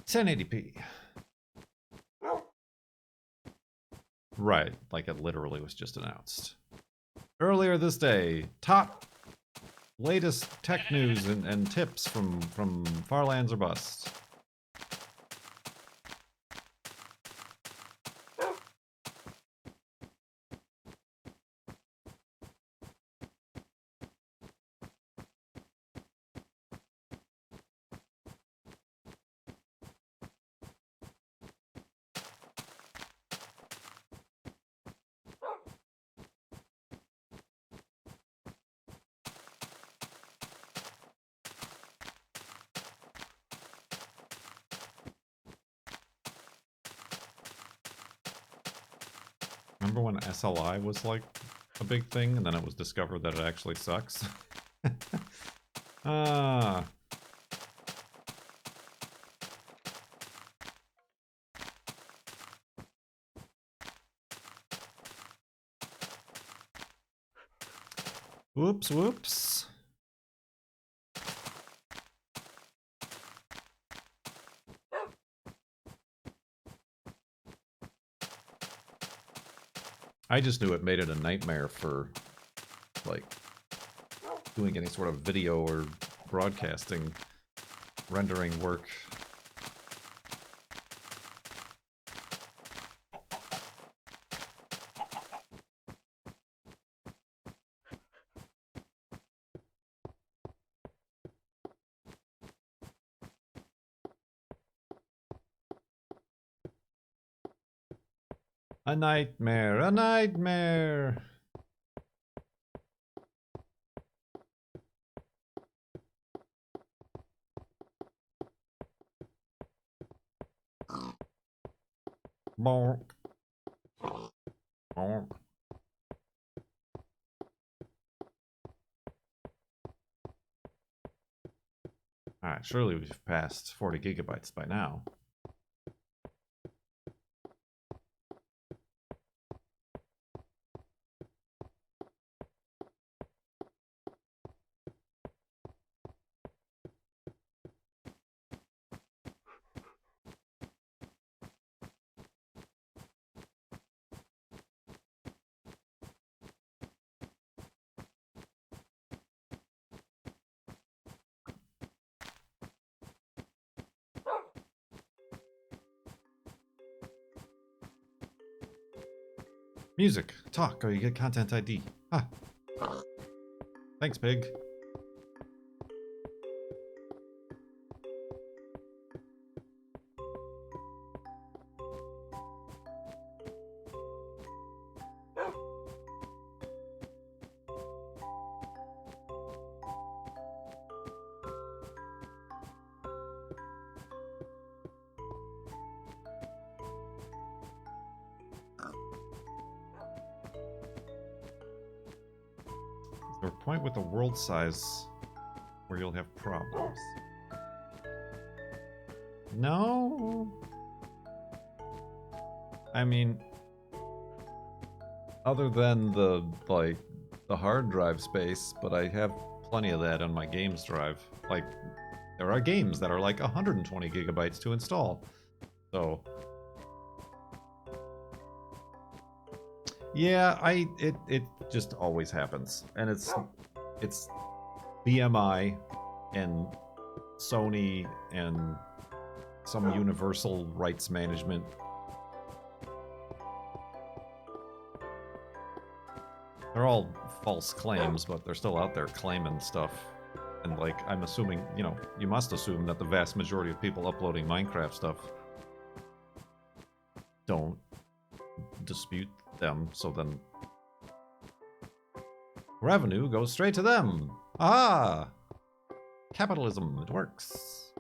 $1080p. Right, like it literally was just announced. Earlier this day, top latest tech news and tips from Far Lands or Bust. Remember when SLI was like a big thing and then it was discovered that it actually sucks? Ah. Whoops, whoops. I just knew it made it a nightmare for, like, doing any sort of video or broadcasting, rendering work. A nightmare, a nightmare. Bonk. Bonk. Alright, surely we've passed 40 gigabytes by now. Music, talk, or you get content ID. Ah. Thanks, pig. Or point with a world size where you'll have problems. No? I mean, other than the, like, the hard drive space, but I have plenty of that on my games drive. Like, there are games that are like 120 gigabytes to install. So, yeah, it just always happens. And it's BMI and Sony and some universal rights management. They're all false claims, but they're still out there claiming stuff. And, like, I'm assuming, you know, you must assume that the vast majority of people uploading Minecraft stuff don't dispute them, so then revenue goes straight to them. Ah! Capitalism, it works.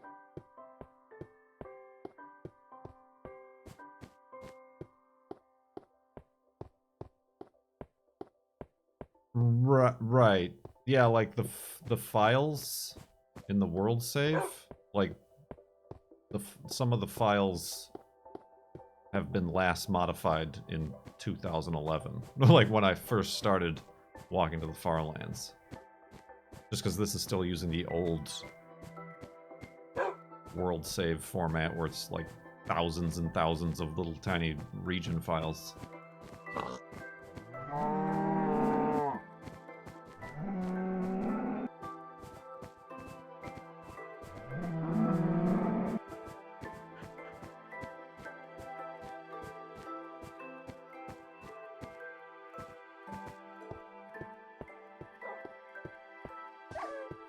Right. Yeah, like the files in the world save, like some of the files have been last modified in 2011, like when I first started walking to the Farlands. Just because this is still using the old world save format where it's like thousands and thousands of little tiny region files.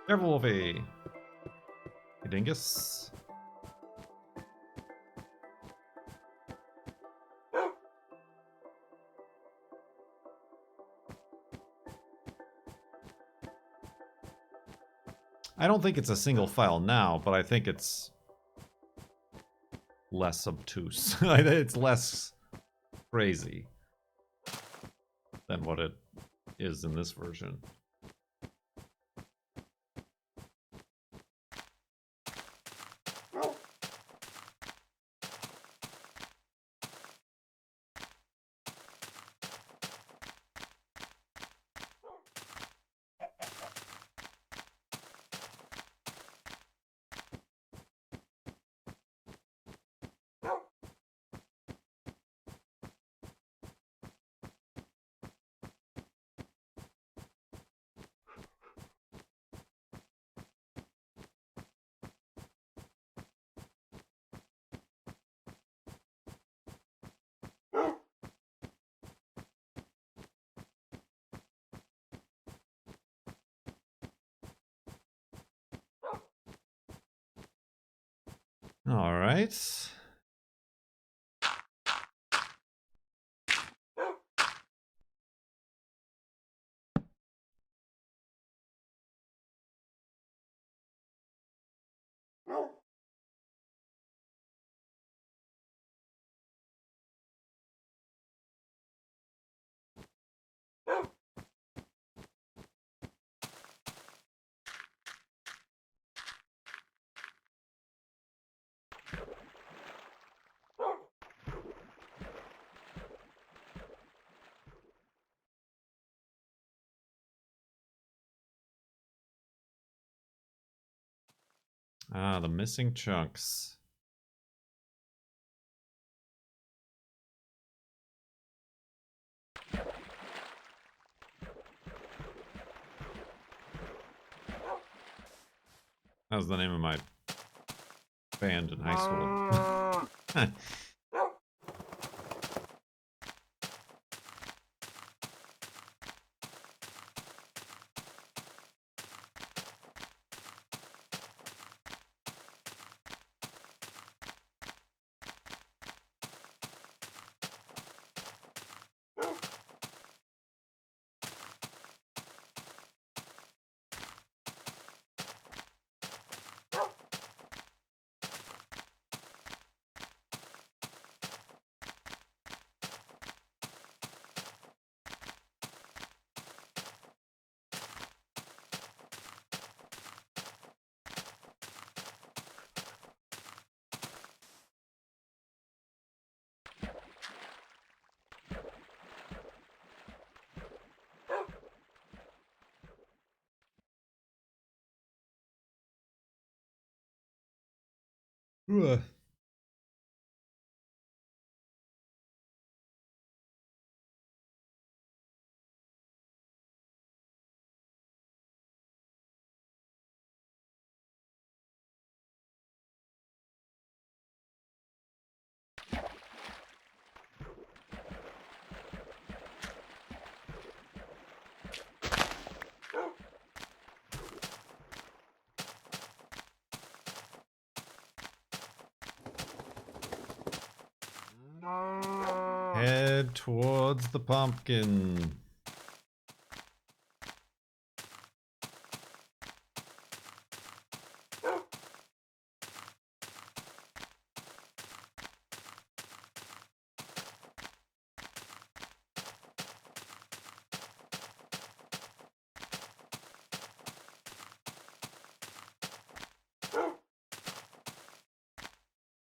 Careful, Wolfie. Hey, dingus. I don't think it's a single file now, but I think it's less obtuse. It's less crazy than what it is in this version. All right. Ah, the missing chunks. That was the name of my band in high school. Ugh. Head towards the pumpkin.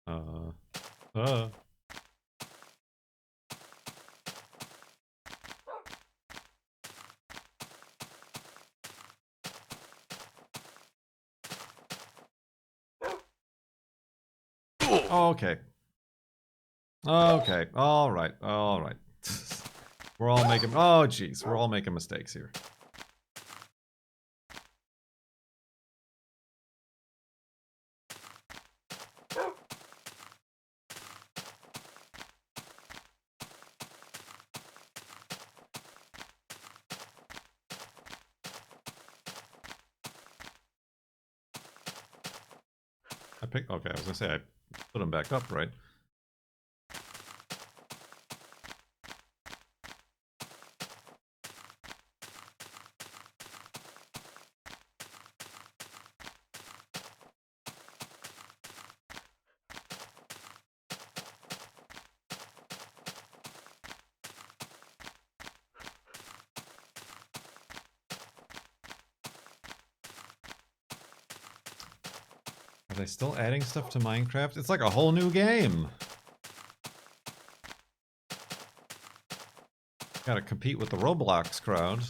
Uh, uh. Okay. Okay. All right. All right. We're all making. Oh, jeez. We're all making mistakes here. I picked. Okay, I was gonna say I put them back up, right? Are they still adding stuff to Minecraft? It's like a whole new game. Gotta compete with the Roblox crowd.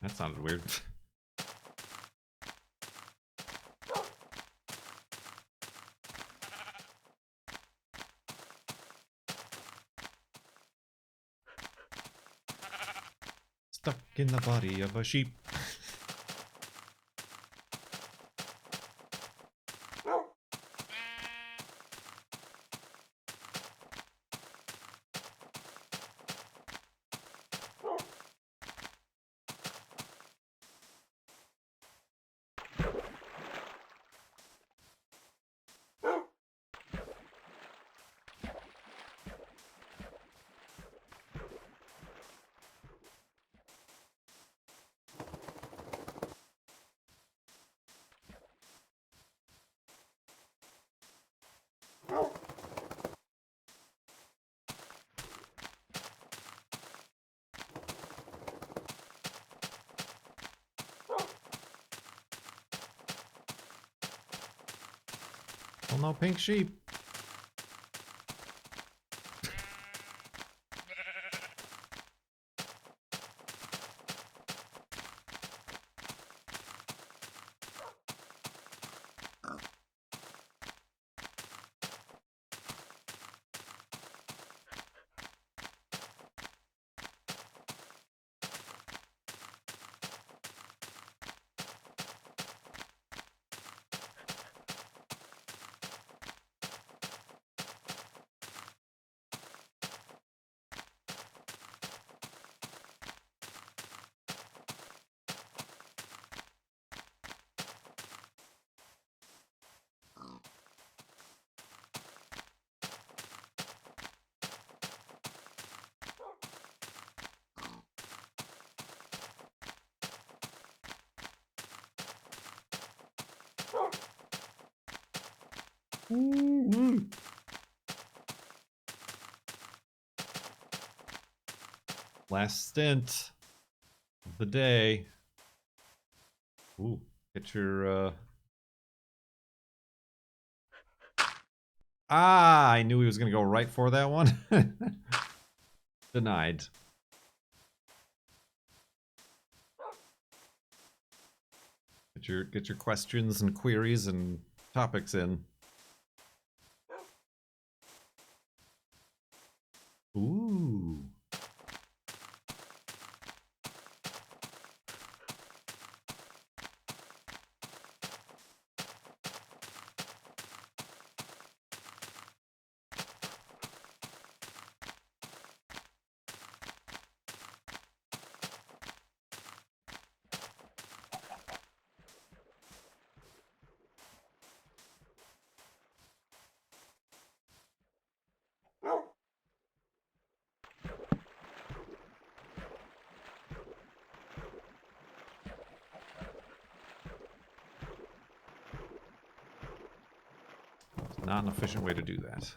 That sounded weird. Stuck in the body of a sheep. Well, no pink sheep. Last stint of the day. Ooh, get your Ah, I knew he was gonna go right for that one. Denied. Get your questions and queries and topics in. Ooh. Not an efficient way to do that.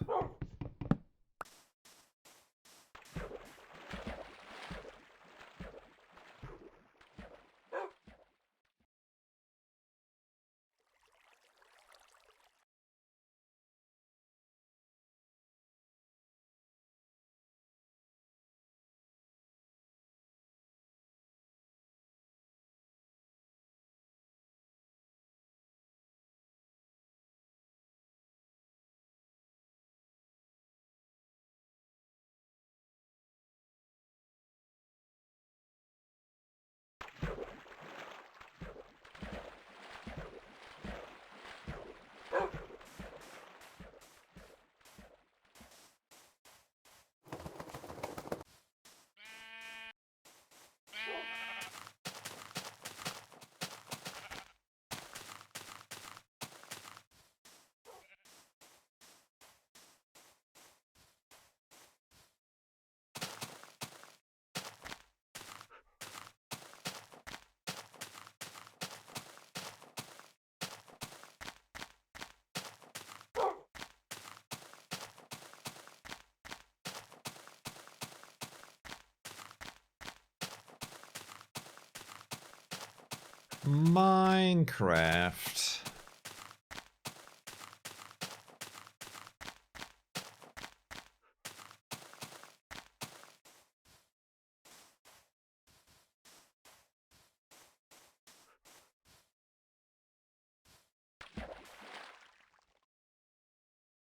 Minecraft.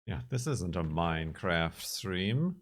Yeah, this isn't a Minecraft stream.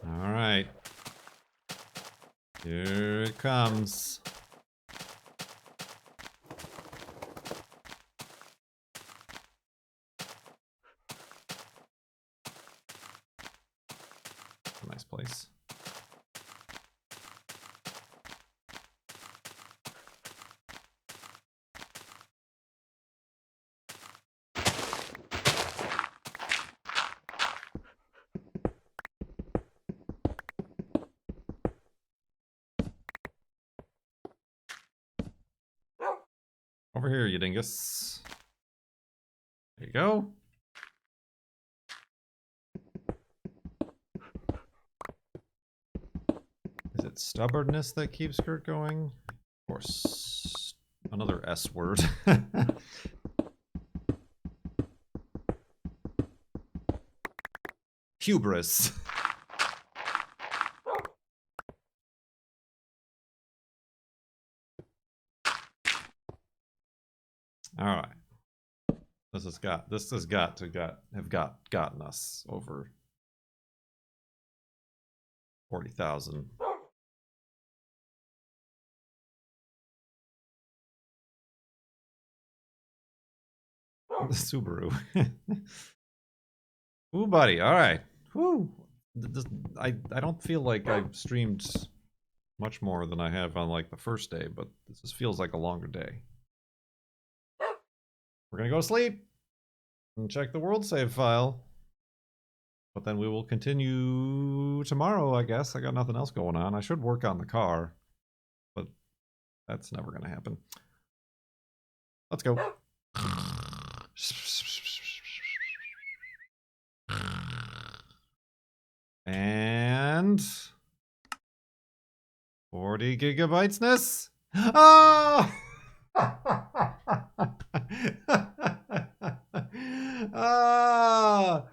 All right. Here it comes. Nice place. Over here, you dingus. There you go. Is it stubbornness that keeps Kurt going? Of course. Another S word. Hubris. All right. This has got to have gotten us over 40,000. Subaru. Ooh, buddy. All right. Whew. I don't feel like I've streamed much more than I have on like the first day, but this just feels like a longer day. We're gonna go to sleep and check the world save file. But then we will continue tomorrow, I guess. I got nothing else going on. I should work on the car, but that's never gonna happen. Let's go. And 40 gigabytes-ness. Oh! Ah,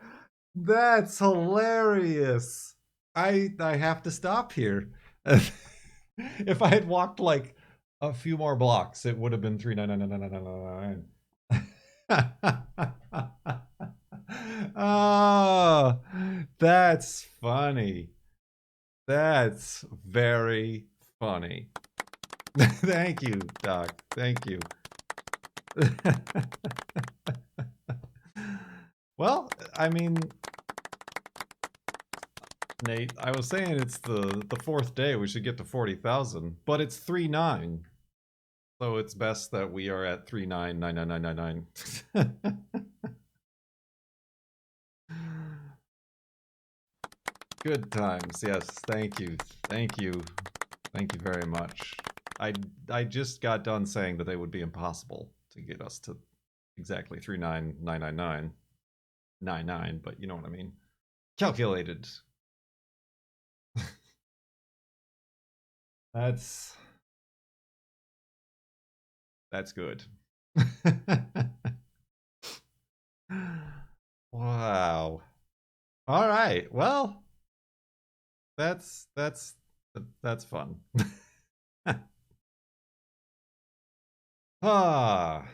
that's hilarious. I have to stop here. If I had walked like a few more blocks, it would have been 3999999. Oh, that's funny. That's very funny. Thank you, Doc. Thank you. Well, I mean, Nate, I was saying it's the fourth day. We should get to 40,000, but it's 3.9. So it's best that we are at 3.9999999. Good times. Yes, thank you. Thank you. Thank you very much. I just got done saying that they would be impossible to get us to exactly 3.99999, but you know what I mean. Calculated. That's good. Wow. All right. Well, that's fun. Ah.